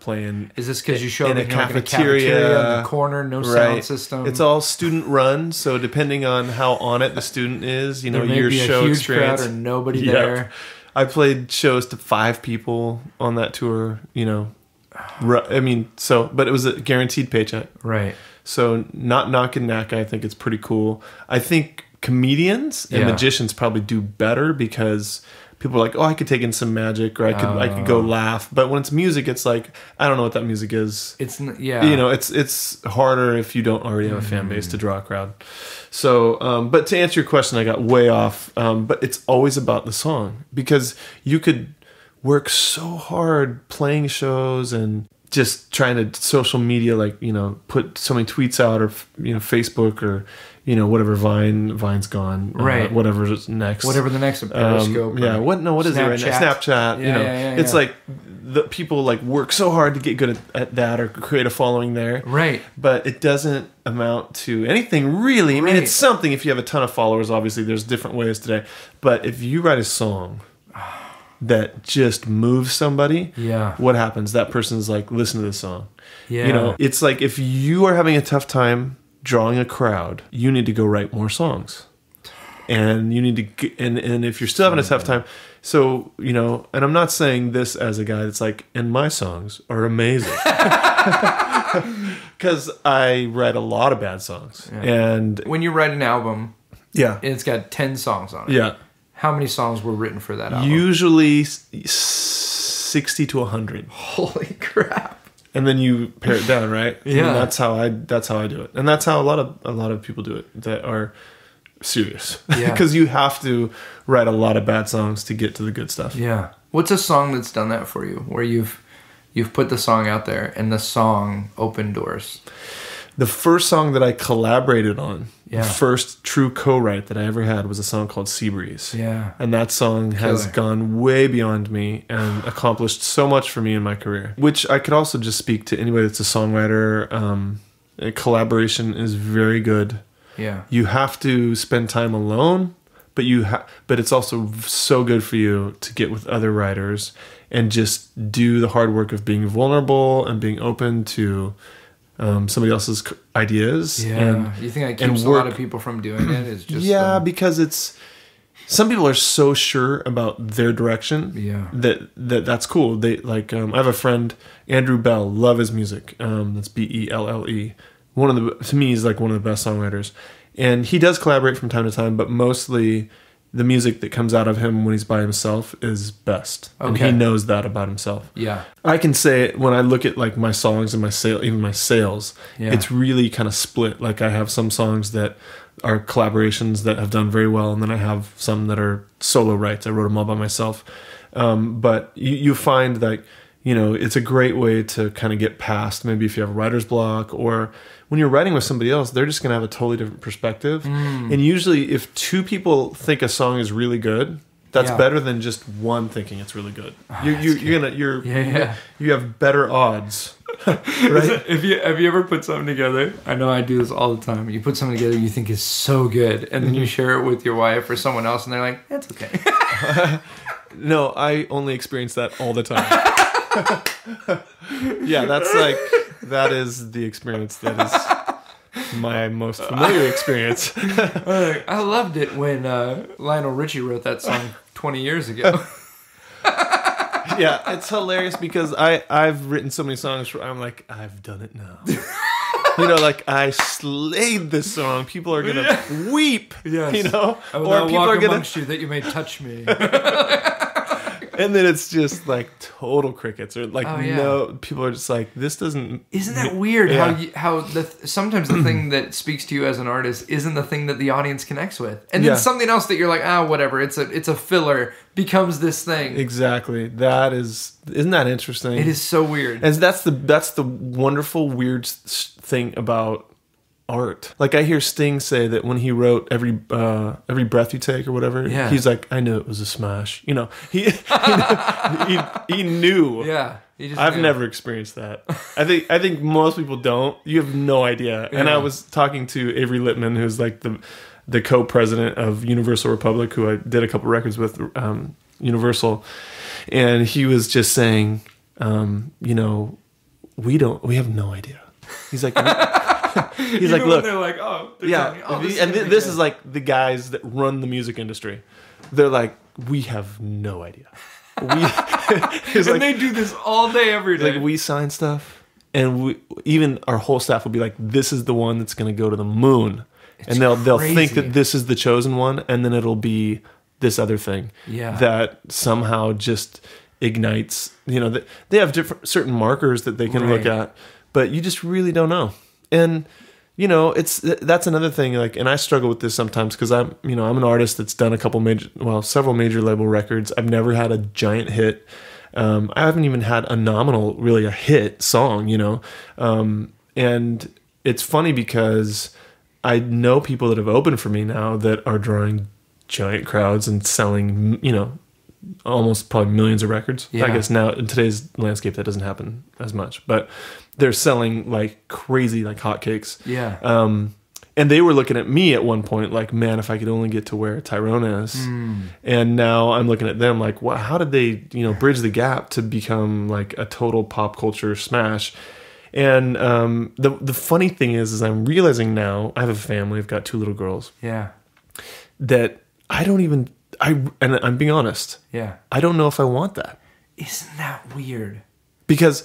S3: playing.
S1: Is this because you show
S3: in
S1: up
S3: a cafeteria
S1: in the corner, no sound system?
S3: It's all student run, so depending on how on it the student is,
S1: there may
S3: your
S1: be
S3: show
S1: a huge
S3: experience.
S1: crowd or nobody there.
S3: I played shows to 5 people on that tour. But it was a guaranteed paycheck.
S1: Right.
S3: So not knocking NACA, I think it's pretty cool. I think comedians and magicians probably do better, because people are like, oh, I could take in some magic, or I could go laugh. But when it's music, it's like, I don't know what that music is.
S1: It's
S3: it's harder if you don't already have a fan base to draw a crowd. So, but to answer your question, I got way off. But it's always about the song, because you could work so hard playing shows and just trying to social media, like, put so many tweets out, or, Facebook, or, whatever, Vine's gone.
S1: Right.
S3: Whatever's next.
S1: Whatever the next, Periscope.
S3: Yeah. What is it right now? Snapchat. It's like the people like work so hard to get good at that or create a following there.
S1: Right.
S3: But it doesn't amount to anything really. I mean,
S1: Right.
S3: it's something if you have a ton of followers, obviously there's different ways today. But if you write a song that just moves somebody, what happens? That person's like, listen to this song.
S1: Yeah.
S3: It's like if you are having a tough time drawing a crowd, you need to go write more songs. And you need to, and if you're still having a tough time, so, and I'm not saying this as a guy that's like, and my songs are amazing. Because I write a lot of bad songs. Yeah. And
S1: when you write an album, it's got 10 songs on it. Yeah. How many songs were written for that album?
S3: Usually 60 to 100.
S1: Holy crap.
S3: And then you pare it down, right?
S1: Yeah.
S3: And that's how I do it. And that's how a lot of people do it that are serious. Yeah. Because you have to write a lot of bad songs to get to the good stuff.
S1: Yeah. What's a song that's done that for you, where you've put the song out there and the song opened doors?
S3: The first song that I collaborated on, the first true co-write that I ever had, was a song called Sea Breeze. Yeah. And that song has gone way beyond me and accomplished so much for me in my career, which I could also just speak to anybody that's a songwriter. Collaboration is very good. Yeah. You have to spend time alone, but but it's also so good for you to get with other writers and just do the hard work of being vulnerable and being open to somebody else's ideas.
S1: Yeah. And you think that keeps a lot of people from doing it? Is just
S3: because some people are so sure about their direction. Yeah. That's cool. They like I have a friend, Andrew Bell, love his music. That's Belle. To me, he's like one of the best songwriters. And he does collaborate from time to time, but mostly the music that comes out of him when he's by himself is best. Okay. And he knows that about himself. Yeah. I can say when I look at like my songs and even my sales, it's really kind of split. Like I have some songs that are collaborations that have done very well, and then I have some that are solo writes. I wrote them all by myself. But you find that, it's a great way to kind of get past, maybe if you have a writer's block, or when you're writing with somebody else, they're just going to have a totally different perspective. And usually if two people think a song is really good, that's better than just one thinking it's really good. You have better odds. Right?
S1: Have you ever put something together? I know I do this all the time. You put something together you think is so good, and then you share it with your wife or someone else, and they're like, "That's okay."
S3: No, I only experience that all the time. Yeah, that is the experience that is my most familiar experience.
S1: I loved it when Lionel Richie wrote that song 20 years ago.
S3: Yeah, it's hilarious because I've written so many songs where I'm like, I've done it now. Like I slayed this song. People are gonna weep. Yes. Or
S1: people are gonna amongst you that you may touch me.
S3: And then it's just like total crickets, or like no, people are just like, this doesn't.
S1: Isn't that weird? How sometimes the thing that speaks to you as an artist isn't the thing that the audience connects with, and then something else that you're like, whatever, it's a filler, becomes this thing.
S3: Exactly. Isn't that interesting?
S1: It is so weird,
S3: and that's the wonderful weird thing about art. Like I hear Sting say that when he wrote Every Breath You Take or whatever, he's like, I knew it was a smash. He knew. Yeah. I've never experienced that. I think most people don't. You have no idea. Yeah. And I was talking to Avery Littman, who's like the co-president of Universal Republic, who I did a couple records with, Universal, and he was just saying, we have no idea. He's like. He's like, look,
S1: they're like,
S3: this is like the guys that run the music industry. They're like, we have no idea.
S1: They do this all day, every day.
S3: Like we sign stuff, and even our whole staff will be like, this is the one that's going to go to the moon, and they'll think that this is the chosen one, and then it'll be this other thing that somehow just ignites. They have certain markers that they can look at, but you just really don't know. And that's another thing. Like, and I struggle with this sometimes because I'm an artist that's done several major label records. I've never had a giant hit. I haven't even had a nominal, really a hit song, you know? And it's funny because I know people that have opened for me now that are drawing giant crowds and selling, you know, almost probably millions of records.
S1: Yeah.
S3: I guess now in today's landscape that doesn't happen as much, but they're selling like crazy, like hotcakes.
S1: Yeah.
S3: And they were looking at me at one point like, man, if I could only get to where Tyrone is. And now I'm looking at them like, wow, how did they, you know, bridge the gap to become like a total pop culture smash? And the funny thing is I'm realizing now, I have a family, I've got 2 little girls.
S1: Yeah.
S3: That and I'm being honest.
S1: Yeah.
S3: I don't know if I want that.
S1: Isn't that weird?
S3: Because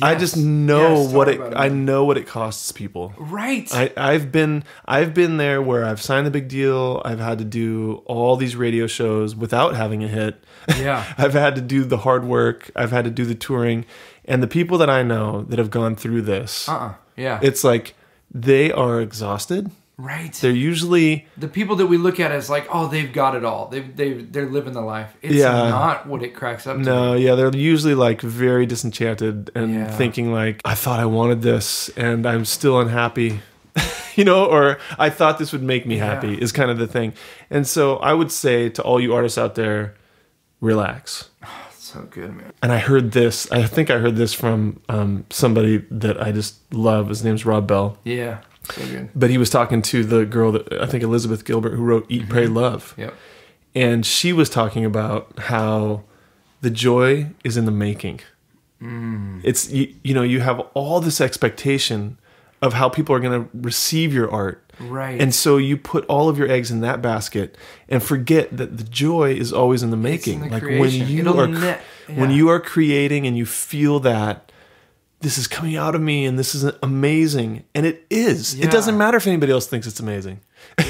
S3: I just know
S1: Yes,
S3: I know what it costs people.
S1: Right.
S3: I've been there where I've signed the big deal. I've had to do all these radio shows without having a hit.
S1: Yeah.
S3: I've had to do the hard work. I've had to do the touring. And the people that I know that have gone through this,
S1: Yeah.
S3: it's like they are exhausted.
S1: Right.
S3: They're usually
S1: the people that we look at as like, oh, they've got it all. They're living the life. It's not what it cracks up to.
S3: No, yeah, they're usually like very disenchanted and thinking like, I thought I wanted this and I'm still unhappy. You know, or I thought this would make me happy is kind of the thing. And so I would say to all you artists out there, relax.
S1: So good, man.
S3: And I think I heard this from somebody that I just love. His name's Rob Bell.
S1: Yeah. So good.
S3: But he was talking to the girl that I think Elizabeth Gilbert, who wrote Eat, Pray, Love.
S1: Yep.
S3: And she was talking about how the joy is in the making. It's, you know, you have all this expectation of how people are going to receive your art.
S1: Right.
S3: And so you put all of your eggs in that basket and forget that the joy is always in the making.
S1: It's in the
S3: like
S1: creation.
S3: when you are creating and you feel that this is coming out of me and this is amazing, and it is.
S1: Yeah.
S3: It doesn't matter if anybody else thinks it's amazing.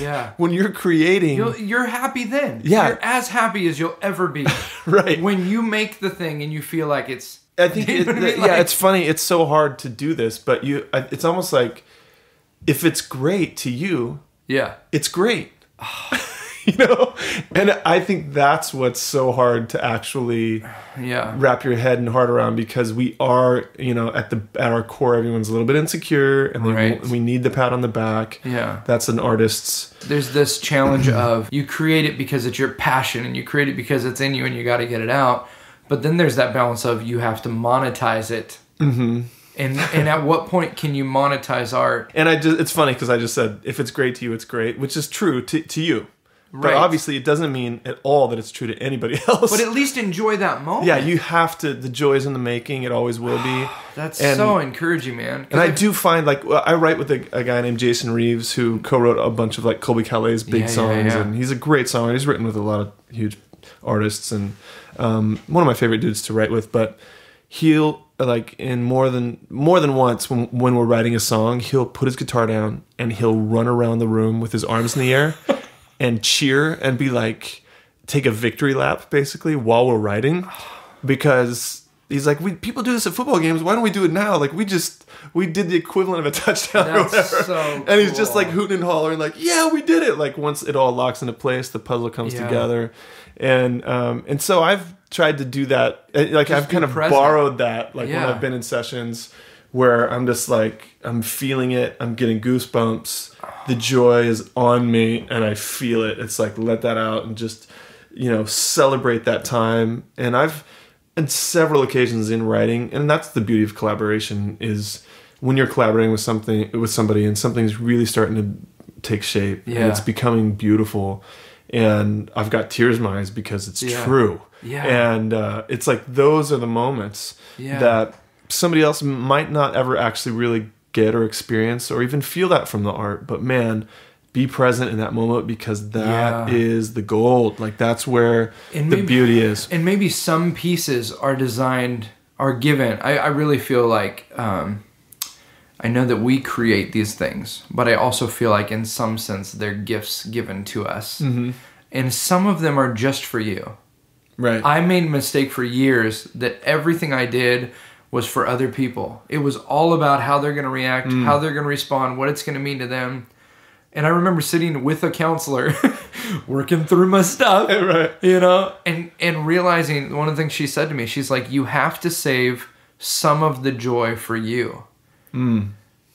S1: Yeah.
S3: When you're creating,
S1: you're happy then.
S3: Yeah.
S1: You're as happy as you'll ever be.
S3: Right.
S1: When you make the thing and you feel like it's...
S3: I think,
S1: you know what I mean? Like,
S3: it's funny. It's so hard to do this, but it's almost like if it's great to you,
S1: yeah,
S3: it's great. You know? And I think that's what's so hard to actually wrap your head and heart around, because we are, you know, at our core, everyone's a little bit insecure and we need the pat on the back.
S1: Yeah.
S3: That's an artist's.
S1: There's this challenge of you create it because it's your passion and you create it because it's in you and you got to get it out. But then there's that balance of you have to monetize it. Mm-hmm. And at what point can you monetize art?
S3: And it's funny because I just said, if it's great to you, it's great, which is true to you. But obviously it doesn't mean at all that it's true to anybody else.
S1: But at least enjoy that moment.
S3: Yeah, you have to. The joy is in the making. It always will be.
S1: That's so encouraging, man.
S3: And I do find, like, I write with a guy named Jason Reeves who co-wrote a bunch of, like, Colby Calais' big songs. Yeah. And he's a great songwriter. He's written with a lot of huge artists and one of my favorite dudes to write with. But he'll, like, in more than once when we're writing a song, he'll put his guitar down and he'll run around the room with his arms in the air and cheer and be like, take a victory lap basically while we're writing, because he's like, people do this at football games, why don't we do it now? Like, we did the equivalent of a touchdown.
S1: That's
S3: or whatever.
S1: so
S3: and he's just like hooting and hollering like, yeah, we did it. Like, once it all locks into place, the puzzle comes together. And so I've tried to do that. Like, I've kind of borrowed that, like when I've been in sessions where I'm just like, I'm feeling it, I'm getting goosebumps, the joy is on me, and I feel it. It's like, let that out and just, you know, celebrate that time. And I've, on several occasions in writing, and that's the beauty of collaboration, is when you're collaborating with somebody and something's really starting to take shape, and it's becoming beautiful, and I've got tears in my eyes because it's true. Yeah. And it's like, those are the moments that somebody else might not ever actually really get or experience or even feel that from the art. But man, be present in that moment, because that is the gold. Like, that's where the beauty is. And
S1: maybe some pieces are given. I really feel like, I know that we create these things, but I also feel like in some sense they're gifts given to us. Mm-hmm. And some of them are just for you.
S3: Right.
S1: I made a mistake for years that everything I did was for other people. It was all about how they're going to react, how they're going to respond, what it's going to mean to them. And I remember sitting with a counselor, working through my stuff,
S3: Right.
S1: you know, and realizing one of the things she said to me, she's like, you have to save some of the joy for you.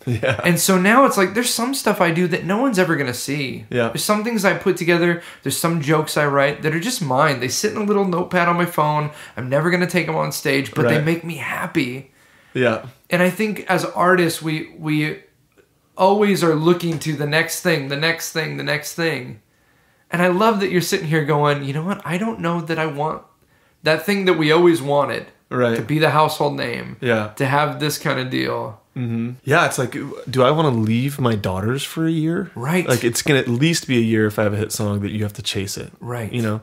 S3: Yeah.
S1: And so now it's like, there's some stuff I do that no one's ever going to see.
S3: Yeah.
S1: There's some things I put together. There's some jokes I write that are just mine. They sit in a little notepad on my phone. I'm never going to take them on stage, but they
S3: Right.
S1: make me happy.
S3: Yeah.
S1: And I think as artists, we always are looking to the next thing, the next thing, the next thing. And I love that you're sitting here going, you know what? I don't know that I want that thing that we always wanted.
S3: Right.
S1: To be the household name.
S3: Yeah.
S1: To have this kind of deal.
S3: Mm-hmm. Yeah, it's like, do I want to leave my daughters for a year?
S1: Right.
S3: Like, it's going to at least be a year if I have a hit song that you have to chase it.
S1: Right.
S3: You know?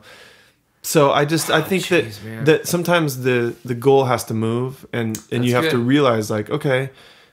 S3: So I think
S1: jeez, man.
S3: that sometimes the goal has to move and you have to
S1: good.
S3: realize, like, okay,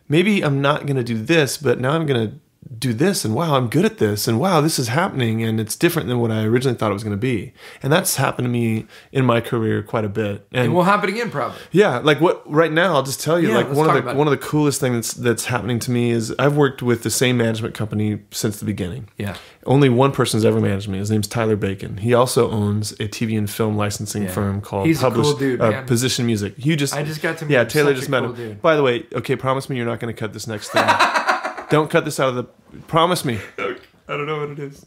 S3: maybe I'm not going to do this, but now I'm going to do this, and wow, I'm good at this, and wow, this is happening, and it's different than what I originally thought it was going to be. And that's happened to me in my career quite a bit.
S1: And will happen again, probably.
S3: Yeah, like what right now, I'll just tell you,
S1: Yeah,
S3: like
S1: let's
S3: one
S1: talk
S3: of
S1: about
S3: the coolest things that's happening to me is I've worked with the same management company since the beginning.
S1: Yeah.
S3: Only one person's ever managed me. His name's Tyler Bacon. He also owns a TV and film licensing firm called
S1: He's a cool dude, man.
S3: Position Music. I
S1: just got to meet him.
S3: Taylor
S1: Such
S3: just
S1: a
S3: met
S1: cool
S3: him.
S1: dude.
S3: By the way, okay, promise me you're not going to cut this next thing. Don't cut this out of the. Promise me.
S1: I don't know what it is.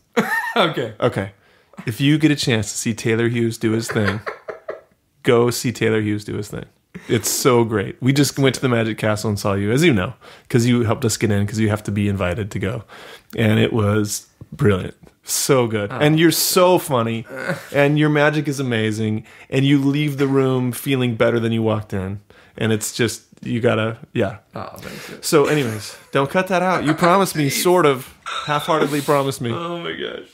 S1: Okay.
S3: Okay. If you get a chance to see Taylor Hughes do his thing, go see Taylor Hughes do his thing. It's so great. We just went to the Magic Castle and saw you, as you know, because you helped us get in, because you have to be invited to go. And it was brilliant. So good. And you're so funny. And your magic is amazing. And you leave the room feeling better than you walked in. And it's just, you gotta, yeah.
S1: Oh, thank you.
S3: So anyways, don't cut that out. You promised me, sort of, half-heartedly promised me.
S1: Oh my gosh.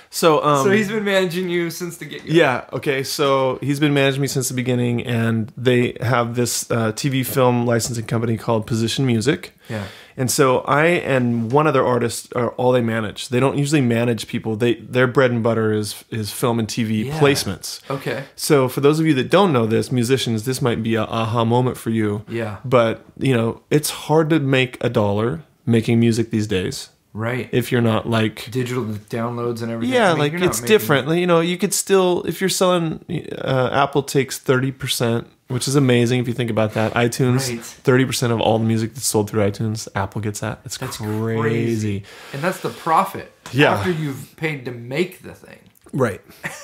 S3: So
S1: he's been managing you since the get-go.
S3: yeah, okay, so he's been managing me since the beginning, and they have this TV film licensing company called Position Music.
S1: Yeah.
S3: And so I and one other artist are all they manage. They don't usually manage people. Their bread and butter is film and TV placements.
S1: Okay.
S3: So for those of you that don't know this, musicians, this might be a aha moment for you.
S1: Yeah.
S3: But, it's hard to make a dollar making music these days.
S1: Right.
S3: If you're not like
S1: digital downloads and everything.
S3: yeah,
S1: I mean,
S3: like
S1: you're not
S3: it's
S1: making-
S3: different. You could still, if you're selling, Apple takes 30%, which is amazing if you think about that. iTunes,
S1: Right.
S3: 30% of all the music that's sold through iTunes, Apple gets that. That's crazy.
S1: And that's the profit.
S3: Yeah.
S1: After you've paid to make the thing.
S3: Right.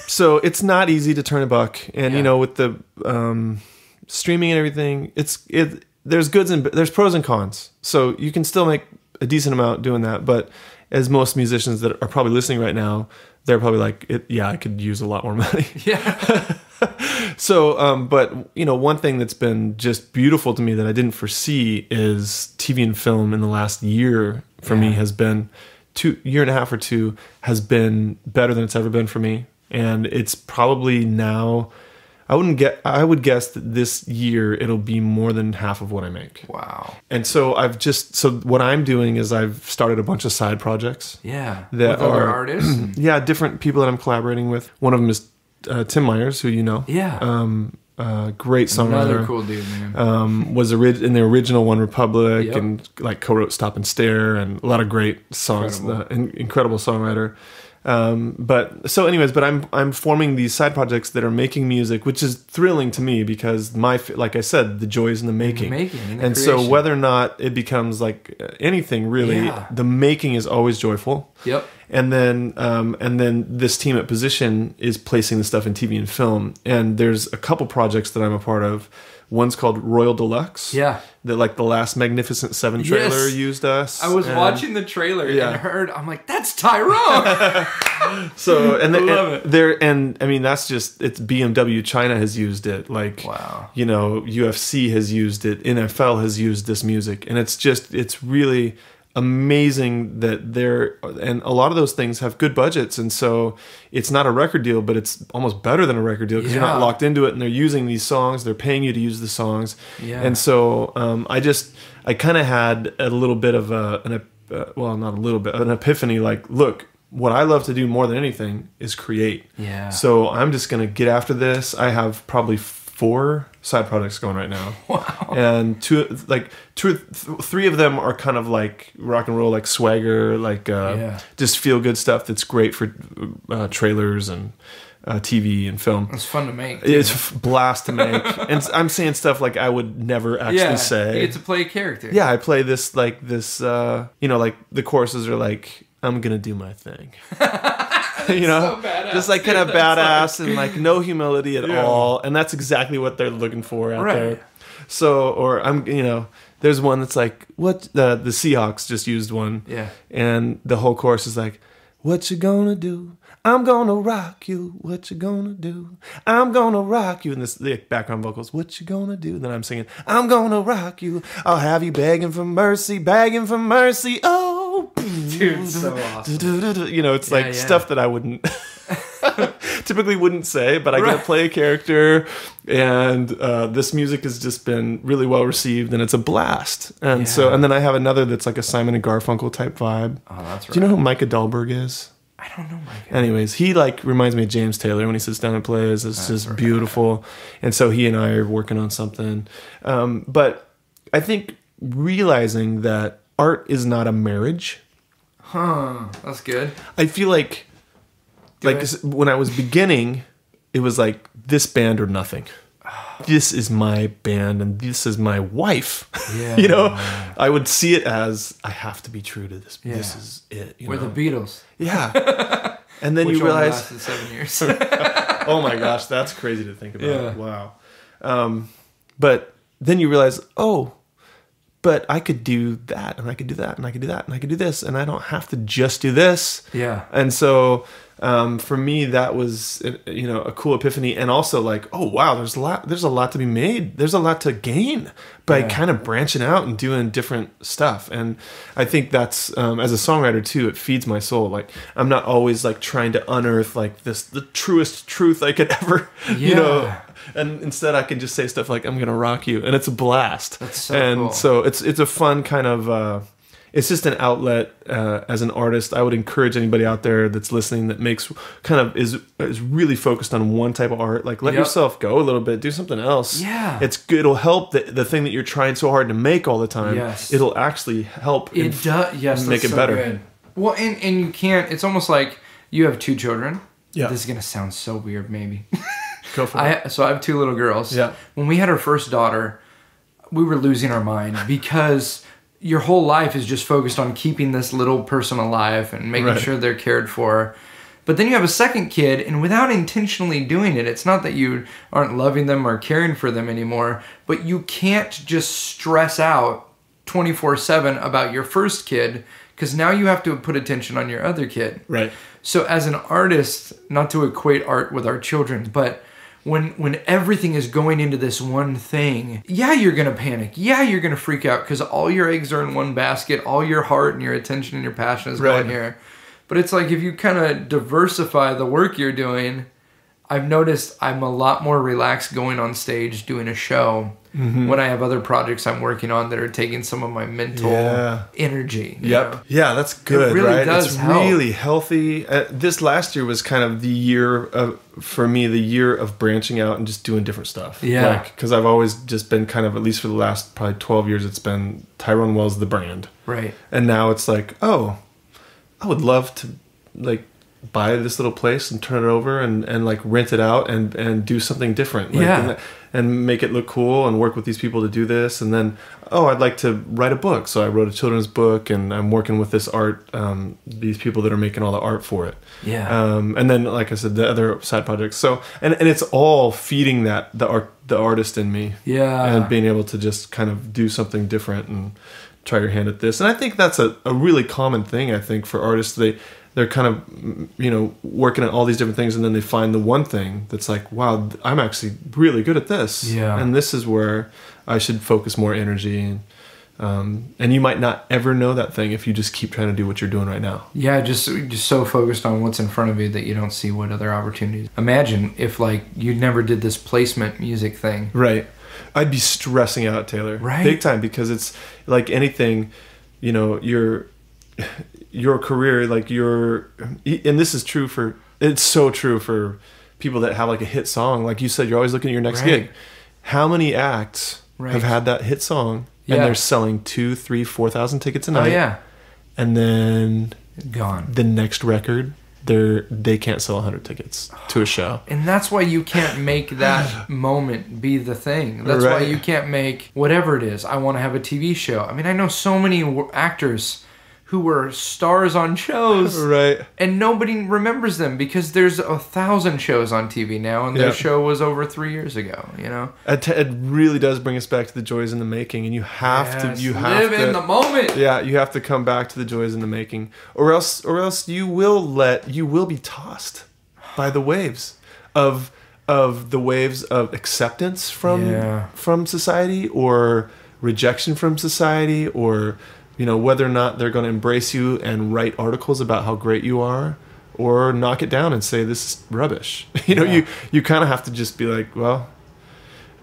S3: So it's not easy to turn a buck, and
S1: Yeah.
S3: with the streaming and everything, there's goods and there's pros and cons. So you can still make a decent amount doing that, but as most musicians that are probably listening right now, they're probably like, I could use a lot more money.
S1: Yeah.
S3: So, but one thing that's been just beautiful to me that I didn't foresee is TV and film in the last year for me has been year and a half or two has been better than it's ever been for me. And it's probably now, I would guess that this year it'll be more than half of what I make.
S1: Wow.
S3: And so what I'm doing is I've started a bunch of side projects.
S1: Yeah.
S3: That
S1: with other
S3: are
S1: artists.
S3: yeah, different people that I'm collaborating with. One of them is Tim Myers, who you know.
S1: Yeah.
S3: Great songwriter.
S1: Another cool dude, man.
S3: Was in the original One Republic
S1: Yep.
S3: and like co-wrote Stop and Stare and a lot of great songs. Incredible songwriter. But I'm forming these side projects that are making music, which is thrilling to me because like I said, the joy is in the making.
S1: And
S3: so whether or not it becomes like anything really, the making is always joyful.
S1: Yep.
S3: And then this team at Position is placing the stuff in TV and film. And there's a couple projects that I'm a part of. One's called Royal Deluxe.
S1: Yeah.
S3: That like the last Magnificent Seven trailer used us.
S1: I was watching the trailer and I'm like, that's Tyrone.
S3: So and
S1: I love it.
S3: That's just it's BMW China has used it. Like
S1: wow.
S3: UFC has used it. NFL has used this music, and it's really amazing that and a lot of those things have good budgets, and so it's not a record deal, but it's almost better than a record deal because you're not locked into it, and they're using these songs, they're paying you to use the songs. And so I kind of had a little bit of an epiphany, like, look, what I love to do more than anything is create.
S1: Yeah.
S3: So I'm just going to get after this. I have probably 4 side projects going right now.
S1: Wow.
S3: And three of them are kind of like rock and roll, like swagger, like just feel good stuff that's great for trailers and TV and film.
S1: It's fun to make.
S3: It's a blast to make. And I'm saying stuff like I would never actually say.
S1: You get to play a character.
S3: Yeah, I play this, like the choruses are like, I'm gonna do my thing. You know,
S1: so badass,
S3: just like kind of badass and like no humility at all, and that's exactly what they're looking for out there. So, or there's one that's like, what the Seahawks just used one, and the whole chorus is like, what you gonna do? I'm gonna rock you. What you gonna do? I'm gonna rock you. And the background vocals, what you gonna do? And then I'm singing, I'm gonna rock you. I'll have you begging for mercy, begging for mercy. Oh,
S1: dude, so awesome.
S3: It's like stuff that I wouldn't typically wouldn't say, but I get to play a character, and this music has just been really well received, and it's a blast. And and then I have another that's like a Simon and Garfunkel type vibe.
S1: Oh, that's right.
S3: Do you know who Micah Dahlberg is?
S1: I don't know Micah.
S3: Anyways, he like reminds me of James Taylor when he sits down and plays. It's just beautiful. And so he and I are working on something. But I think realizing that art is not a marriage.
S1: That's good.
S3: I feel like when I was beginning, it was like this band or nothing. This is my band and this is my wife.
S1: Yeah.
S3: I would see it as I have to be true to this. Yeah. This is it.
S1: We're the Beatles.
S3: Yeah. And then you realize
S1: lasted 7 years.
S3: Oh my gosh, that's crazy to think about. Yeah. Wow. But then you realize, but I could do that, and I could do that, and I could do that, and I could do this, and I don't have to just do this.
S1: Yeah.
S3: And so for me, that was a cool epiphany, and also like, oh wow, there's a lot to be made. There's a lot to gain by kind of branching out and doing different stuff. And I think that's as a songwriter too, it feeds my soul. Like I'm not always like trying to unearth like the truest truth I could ever, And instead, I can just say stuff like "I'm gonna rock you," and it's a blast.
S1: That's so cool.
S3: So it's a fun kind of. It's just an outlet as an artist. I would encourage anybody out there that's listening that makes is really focused on one type of art. Like let yourself go a little bit, do something else.
S1: Yeah,
S3: it's good. It'll help the thing that you're trying so hard to make all the time.
S1: Yes,
S3: it'll actually help.
S1: It does. Yes,
S3: make it so better.
S1: Good. Well, and you can't. It's almost like you have 2 children.
S3: Yeah,
S1: this is gonna sound so weird, maybe.
S3: Go for it.
S1: So I have 2 little girls.
S3: Yeah.
S1: When we had our first daughter, we were losing our mind because your whole life is just focused on keeping this little person alive and making sure they're cared for. But then you have a second kid, and without intentionally doing it, it's not that you aren't loving them or caring for them anymore, but you can't just stress out 24/7 about your first kid because now you have to put attention on your other kid.
S3: Right.
S1: So as an artist, not to equate art with our children, but when everything is going into this one thing, you're going to panic. You're going to freak out because all your eggs are in one basket. All your heart and your attention and your passion is going here. But it's like if you kind of diversify the work you're doing, I've noticed I'm a lot more relaxed going on stage doing a show when I have other projects I'm working on that are taking some of my mental energy.
S3: Yep. Yeah, that's good,
S1: it really
S3: right?
S1: Does
S3: it's
S1: help.
S3: Really healthy. This last year was kind of the year for me, the year of branching out and just doing different stuff.
S1: Yeah.
S3: Because I've always just been kind of, at least for the last probably 12 years, it's been Tyrone Wells, the brand.
S1: Right.
S3: And now it's like, I would love to like buy this little place and turn it over and like rent it out and do something different. Like, and make it look cool and work with these people to do this. And then, I'd like to write a book. So I wrote a children's book and I'm working with this art, these people that are making all the art for it.
S1: Yeah.
S3: And then, like I said, the other side projects. So, and it's all feeding the artist in me.
S1: Yeah.
S3: And being able to just kind of do something different and try your hand at this. And I think that's a really common thing, I think, for artists. They're kind of, working at all these different things, and then they find the one thing that's like, wow, I'm actually really good at this. Yeah. And this is where I should focus more energy. And you might not ever know that thing if you just keep trying to do what you're doing right now. Yeah,
S1: just so focused on what's in front of you that you don't see what other opportunities. Imagine if, like, you never did this placement music thing.
S3: Right. I'd be stressing out, Taylor.
S1: Right.
S3: Big time, because it's like anything, your career, like and this is true it's so true for people that have like a hit song, like you said, you're always looking at your next gig. How many acts have had that hit song and they're selling 2,000, 3,000, 4,000 tickets a night?
S1: Oh yeah.
S3: And then
S1: gone.
S3: The next record, they can't sell 100 tickets to a show.
S1: And that's why you can't make that moment be the thing. That's why you can't make whatever it is. I want to have a TV show. I mean, I know so many actors who were stars on shows, and nobody remembers them because there's 1,000 shows on TV now, and their show was over 3 years ago. You know,
S3: it really does bring us back to the joys in the making, and you have to
S1: live in the moment.
S3: Yeah, you have to come back to the joys in the making, or else you will be tossed by the waves of the waves of acceptance from society, or rejection from society, or whether or not they're going to embrace you and write articles about how great you are, or knock it down and say this is rubbish. You kind of have to just be like, well,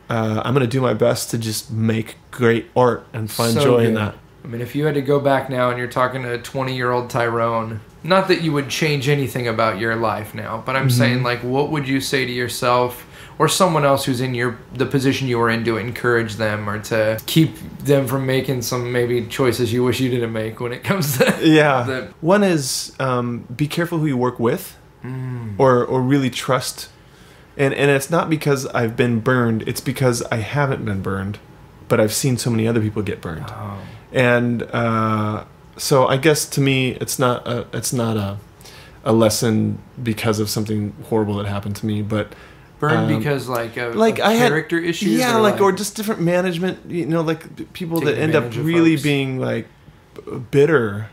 S3: I'm going to do my best to just make great art and find joy in that.
S1: I mean, if you had to go back now and you're talking to a 20-year-old Tyrone, not that you would change anything about your life now, but I'm saying, like, what would you say to yourself or someone else who's in the position you were in to encourage them or to keep them from making some maybe choices you wish you didn't make when it comes to
S3: One is be careful who you work with, or really trust. And it's not because I've been burned, it's because I haven't been burned, but I've seen so many other people get burned. Oh. And so I guess to me it's not a lesson because of something horrible that happened to me, but
S1: burned because of character issues,
S3: or just different management, like people that end up really being like bitter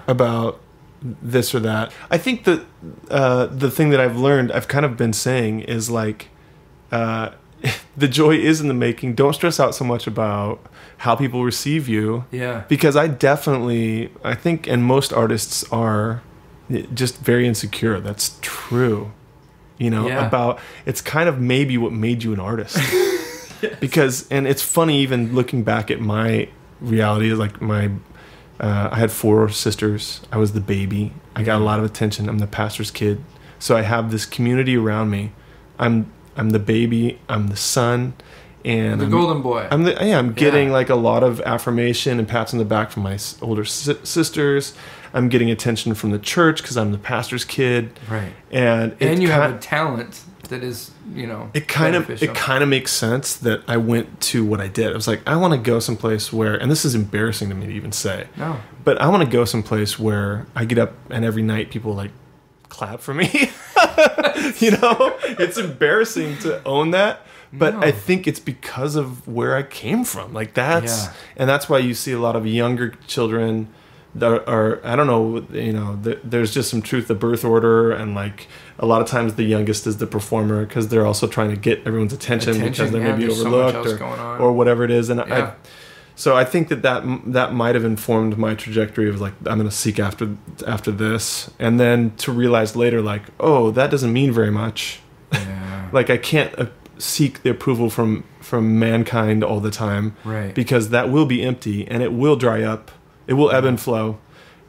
S3: about this or that. I think that the thing that I've learned, I've kind of been saying, is like the joy is in the making. Don't stress out so much about how people receive you, because I think, and most artists are just very insecure. That's true. About it's kind of maybe what made you an artist. Because, and it's funny even looking back at my reality, like I had 4 sisters. I was the baby. I got a lot of attention. I'm the pastor's kid. So I have this community around me. I'm the baby. I'm the son. And
S1: the golden boy.
S3: I'm getting like a lot of affirmation and pats on the back from my older sisters. I'm getting attention from the church because I'm the pastor's kid.
S1: Right.
S3: And
S1: you have a talent that is,
S3: it kind of makes sense that I went to what I did. I was like, I want to go someplace where, and this is embarrassing to me to even say, but I want to go someplace where I get up and every night people like clap for me. It's embarrassing to own that. But I think it's because of where I came from. Like and that's why you see a lot of younger children that are, I don't know, there's just some truth to birth order, and like a lot of times the youngest is the performer because they're also trying to get everyone's attention because they may be overlooked or whatever it is. And so I think that might have informed my trajectory of like, I'm going to seek after this, and then to realize later, like, oh, that doesn't mean very much. Yeah. Like I can't seek the approval from mankind all the time,
S1: right?
S3: Because that will be empty and it will dry up. It will ebb and flow,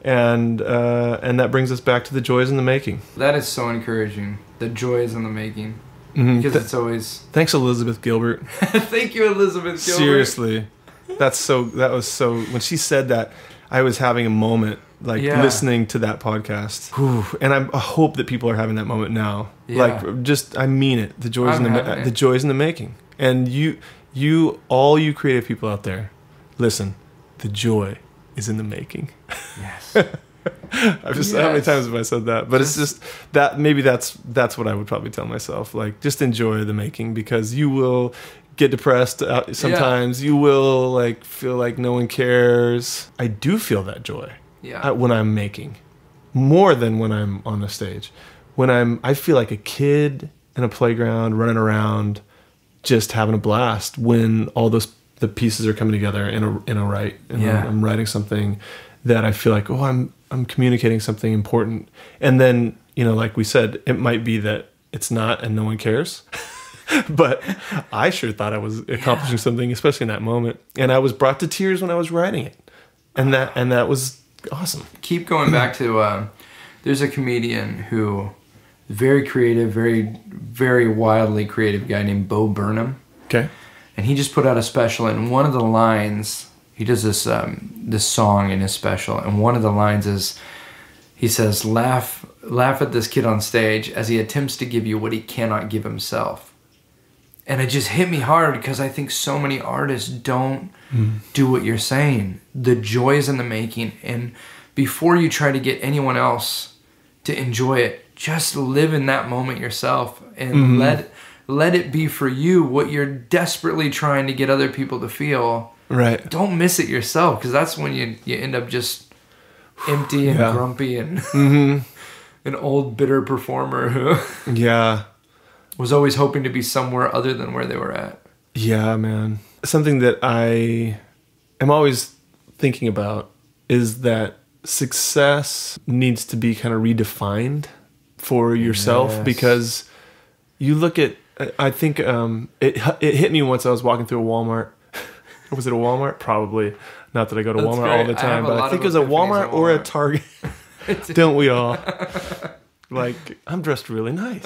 S3: and that brings us back to the joys in the making.
S1: That is so encouraging. The joys in the making, because it's always.
S3: Thanks, Elizabeth Gilbert.
S1: Thank you, Elizabeth Gilbert.
S3: Seriously, that was so. When she said that, I was having a moment, like listening to that podcast. Whew, and I hope that people are having that moment now. Yeah. Like, just I mean it. The joys the joys in the making, and all you creative people out there, listen. The joy is in the making.
S1: Yes.
S3: I've just how many times have I said that? But it's just that maybe that's what I would probably tell myself. Like, just enjoy the making, because you will get depressed sometimes. You will like feel like no one cares. I do feel that joy when I'm making, more than when I'm on the stage. I feel like a kid in a playground running around, just having a blast when all the pieces are coming together in a write, and I'm writing something that I feel like, oh, I'm communicating something important. And then, like we said, it might be that it's not and no one cares. But I sure thought I was accomplishing something, especially in that moment. And I was brought to tears when I was writing it. And that was awesome.
S1: Keep going back to there's a comedian who very creative, very wildly creative guy named Bo Burnham.
S3: Okay.
S1: And he just put out a special, and one of the lines, he does this song in his special, and one of the lines is, he says, laugh at this kid on stage as he attempts to give you what he cannot give himself. And it just hit me hard because I think so many artists don't do what you're saying. The joy is in the making, and before you try to get anyone else to enjoy it, just live in that moment yourself and let it be for you what you're desperately trying to get other people to feel.
S3: Right.
S1: Don't miss it yourself, because that's when you end up just empty and grumpy and an old bitter performer who was always hoping to be somewhere other than where they were at.
S3: Yeah, man. Something that I am always thinking about is that success needs to be kind of redefined for yourself, because you look at, I think it hit me once I was walking through a Walmart. Was it a Walmart? Probably. Not that I go to Walmart all the time, but I think it was a Walmart or a Target. Don't we all? Like, I'm dressed really nice.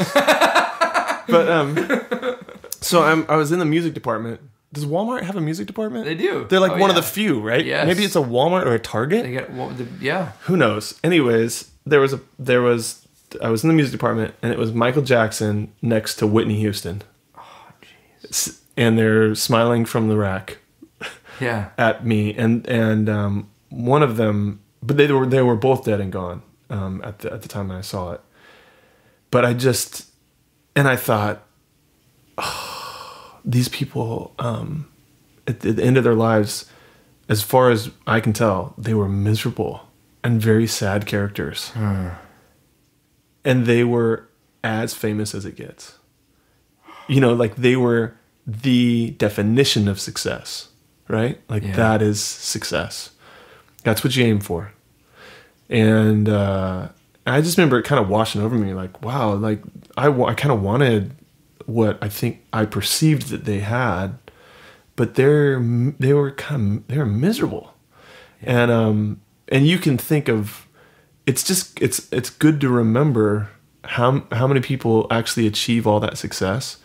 S3: But so I was in the music department. Does Walmart have a music department?
S1: They do.
S3: They're like one of the few, right?
S1: Yes.
S3: Maybe it's a Walmart or a Target.
S1: They get
S3: Who knows? Anyways, I was in the music department, and it was Michael Jackson next to Whitney Houston.
S1: Oh, jeez.
S3: And they're smiling from the rack.
S1: Yeah. At
S3: me, and one of them, but they were both dead and gone at the time that I saw it. But I thought, oh, these people at the end of their lives, as far as I can tell, they were miserable and very sad characters. And they were as famous as it gets. You know, like they were the definition of success, right? Like that is success. That's what you aim for. And I just remember it kind of washing over me, like, wow, like I kind of wanted what I think I perceived that they had, but they were miserable. And you can think of, it's good to remember how many people actually achieve all that success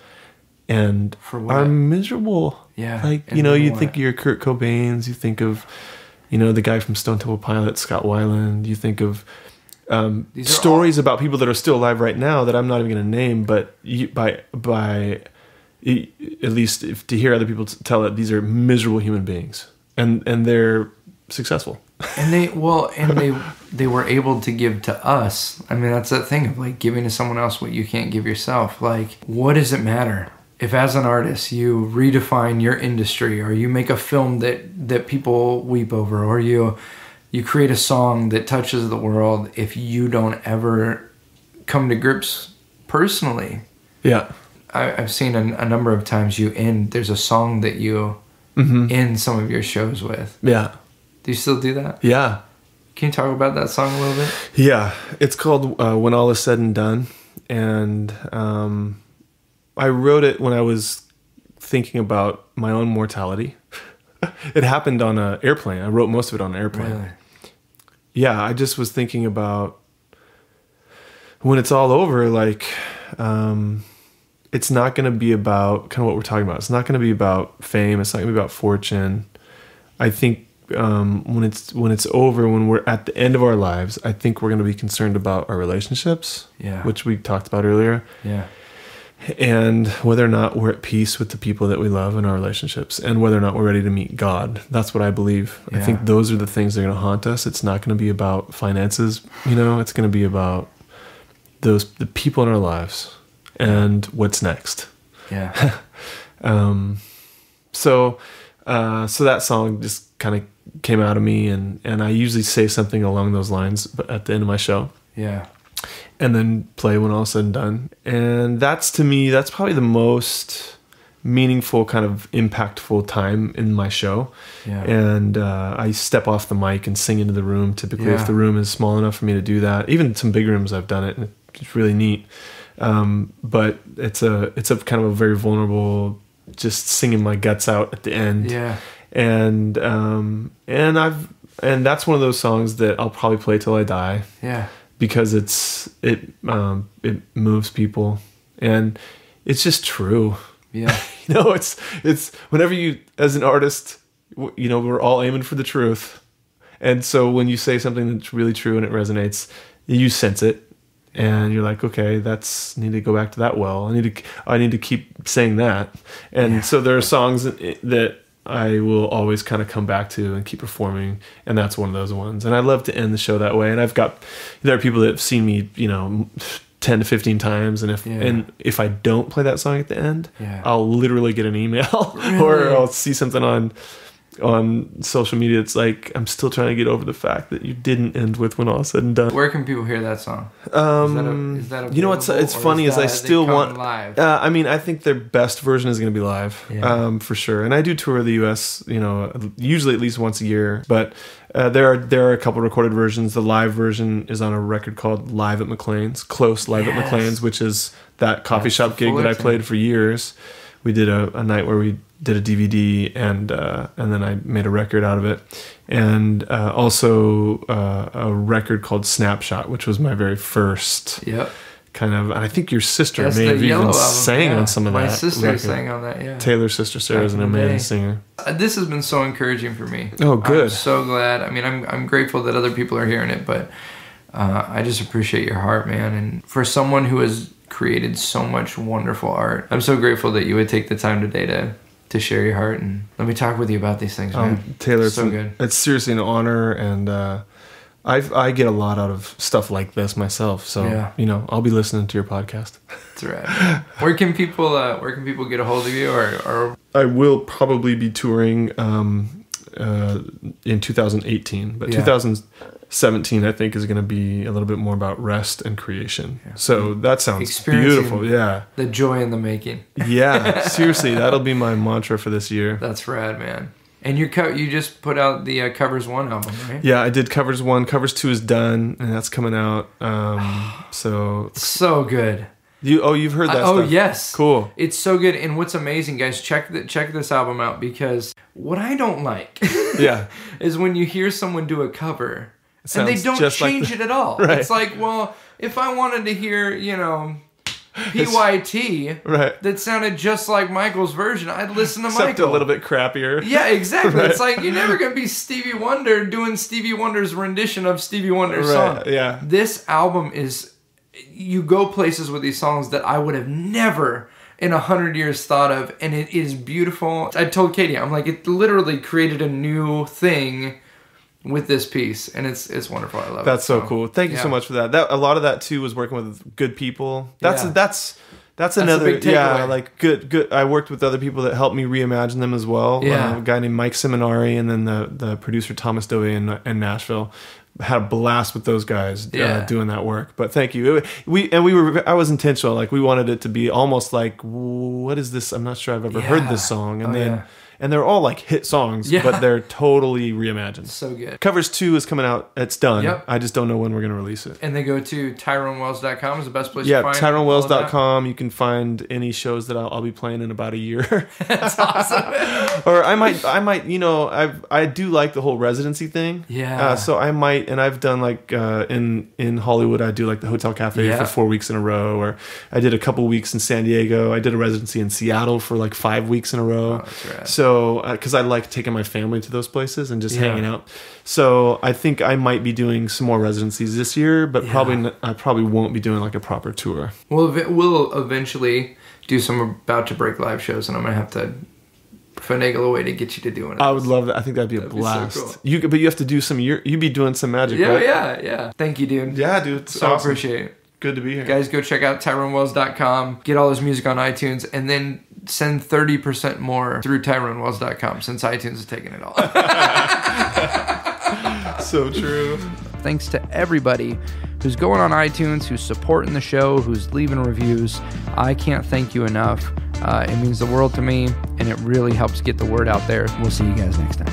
S3: and are miserable. Yeah. Like, you know, you think of your Kurt Cobains, you think of, you know, the guy from Stone Temple Pilots, Scott Weiland, you think of stories about people that are still alive right now that I'm not even going to name, but at least to hear other people tell it, these are miserable human beings, and they're successful.
S1: And they were able to give to us. I mean, that's that thing of like giving to someone else what you can't give yourself. Like, what does it matter if as an artist you redefine your industry, or you make a film that people weep over, or you create a song that touches the world, if you don't ever come to grips personally? Yeah. I've seen a number of times there's a song that you end some of your shows with. Yeah. Do you still do that? Yeah. Can you talk about that song a little bit?
S3: Yeah. It's called When All Is Said and Done. And I wrote it when I was thinking about my own mortality. It happened on an airplane. I wrote most of it on an airplane. Really? Yeah, I just was thinking about when it's all over, like, it's not going to be about kind of what we're talking about. It's not going to be about fame. It's not going to be about fortune. I think when it's over, when we're at the end of our lives, I think we're going to be concerned about our relationships, which we talked about earlier. Yeah. And whether or not we're at peace with the people that we love in our relationships, and whether or not we're ready to meet God. That's what I believe. Yeah. I think those are the things that are going to haunt us. It's not going to be about finances, you know, it's going to be about the people in our lives and what's next. Yeah. So that song just kind of came out of me, and I usually say something along those lines but at the end of my show. Yeah. And then play When All Is Said and Done. And that's, to me, that's probably the most meaningful, kind of impactful time in my show. Yeah. And I step off the mic and sing into the room, typically, if the room is small enough for me to do that. Even some big rooms I've done it, and it's really neat. But it's a kind of a very vulnerable, just singing my guts out at the end. Yeah. And that's one of those songs that I'll probably play till I die. Yeah. because it moves people, and it's just true.
S1: Yeah.
S3: It's whenever you, as an artist, we're all aiming for the truth. And so when you say something that's really true and it resonates, you sense it. And you're like, okay, need to go back to that well. I need to keep saying that. And so there are songs that I will always kind of come back to and keep performing, and that's one of those ones. And I love to end the show that way. And there are people that have seen me, 10 to 15 times, and if I don't play that song at the end, I'll literally get an email or I'll see something on social media. It's like, I'm still trying to get over the fact that you didn't end with When All Said and Done.
S1: Where can people hear that song? Is that
S3: it's funny is I still want
S1: live?
S3: I think their best version is going to be live, for sure. And I do tour the US, usually at least once a year, but there are a couple recorded versions. The live version is on a record called Live at McLean's, Close Live at McLean's, which is that coffee shop gig that I played for years. We did a night where we did a DVD, and then I made a record out of it, and also a record called Snapshot, which was my very first kind of. And I think your sister may have even sang on some of that.
S1: My sister
S3: record.
S1: sang on that. Yeah,
S3: Taylor's sister Sarah is an amazing singer.
S1: This has been so encouraging for me.
S3: Oh, good.
S1: I'm so glad. I mean, I'm grateful that other people are hearing it, but I just appreciate your heart, man. And for someone who has created so much wonderful art, I'm so grateful that you would take the time today to share your heart and let me talk with you about these things, man.
S3: Taylor,
S1: it's so good.
S3: It's seriously an honor, and I get a lot out of stuff like this myself. So I'll be listening to your podcast.
S1: That's right. Where can people get a hold of you? Or
S3: I will probably be touring in 2018, but 2017 I think is going to be a little bit more about rest and creation. So that sounds beautiful. Yeah,
S1: the joy in the making.
S3: Yeah, seriously, that'll be my mantra for this year.
S1: That's rad, man. And you just put out the Covers 1 album, right?
S3: Yeah, I did Covers 1. Covers 2 is done, and that's coming out.
S1: So good.
S3: You've heard that stuff?
S1: Oh, yes.
S3: Cool.
S1: It's so good. And what's amazing, guys, check this album out, because what I don't like is when you hear someone do a cover and they don't change it at all. Right. It's like, well, if I wanted to hear, PYT that sounded just like Michael's version, I'd listen to Michael.
S3: Except a little bit crappier.
S1: Yeah, exactly. Right. It's like, you're never going to be Stevie Wonder doing Stevie Wonder's rendition of Stevie Wonder's song.
S3: Yeah.
S1: This album is... You go places with these songs that I would have never in 100 years thought of, and it is beautiful. I told Katie, I'm like, it literally created a new thing with this piece, and it's wonderful. I love it.
S3: That's so cool. Thank you so much for that. A lot of that too was working with good people. That's another
S1: big takeaway.
S3: like good. I worked with other people that helped me reimagine them as well. A guy named Mike Seminari, and then the producer Thomas Dovey in Nashville. Had a blast with those guys doing that work. But thank you. I was intentional. Like, we wanted it to be almost like, what is this? I'm not sure I've ever heard this song. And and they're all like hit songs, but they're totally reimagined.
S1: So good.
S3: Covers 2 is coming out. It's done.
S1: Yep.
S3: I just don't know when we're going to release it.
S1: And they go to TyroneWells.com is the best place to find
S3: TyroneWells.com. You can find any shows that I'll be playing in about a year.
S1: That's awesome.
S3: Or I might, I do like the whole residency thing.
S1: Yeah.
S3: So I might, and I've done like in Hollywood, I do like the Hotel Cafe for 4 weeks in a row, or I did a couple weeks in San Diego. I did a residency in Seattle for like 5 weeks in a row.
S1: Oh, that's right.
S3: So, because I like taking my family to those places and just hanging out. So I think I might be doing some more residencies this year, but I probably won't be doing like a proper tour.
S1: We'll eventually do some About to Break live shows, and I'm going to have to finagle a way to get you to do it.
S3: I would love that. I think that'd be a blast. So cool. But you have to do you'd be doing some magic, right?
S1: Yeah. Thank you, dude.
S3: Yeah, dude.
S1: So awesome. Appreciate it.
S3: Good to be here.
S1: Guys, go check out TyroneWells.com. Get all his music on iTunes, and then send 30% more through TyroneWells.com, since iTunes is taking it all.
S3: So true.
S1: Thanks to everybody who's going on iTunes, who's supporting the show, who's leaving reviews. I can't thank you enough. It means the world to me, and it really helps get the word out there. We'll see you guys next time.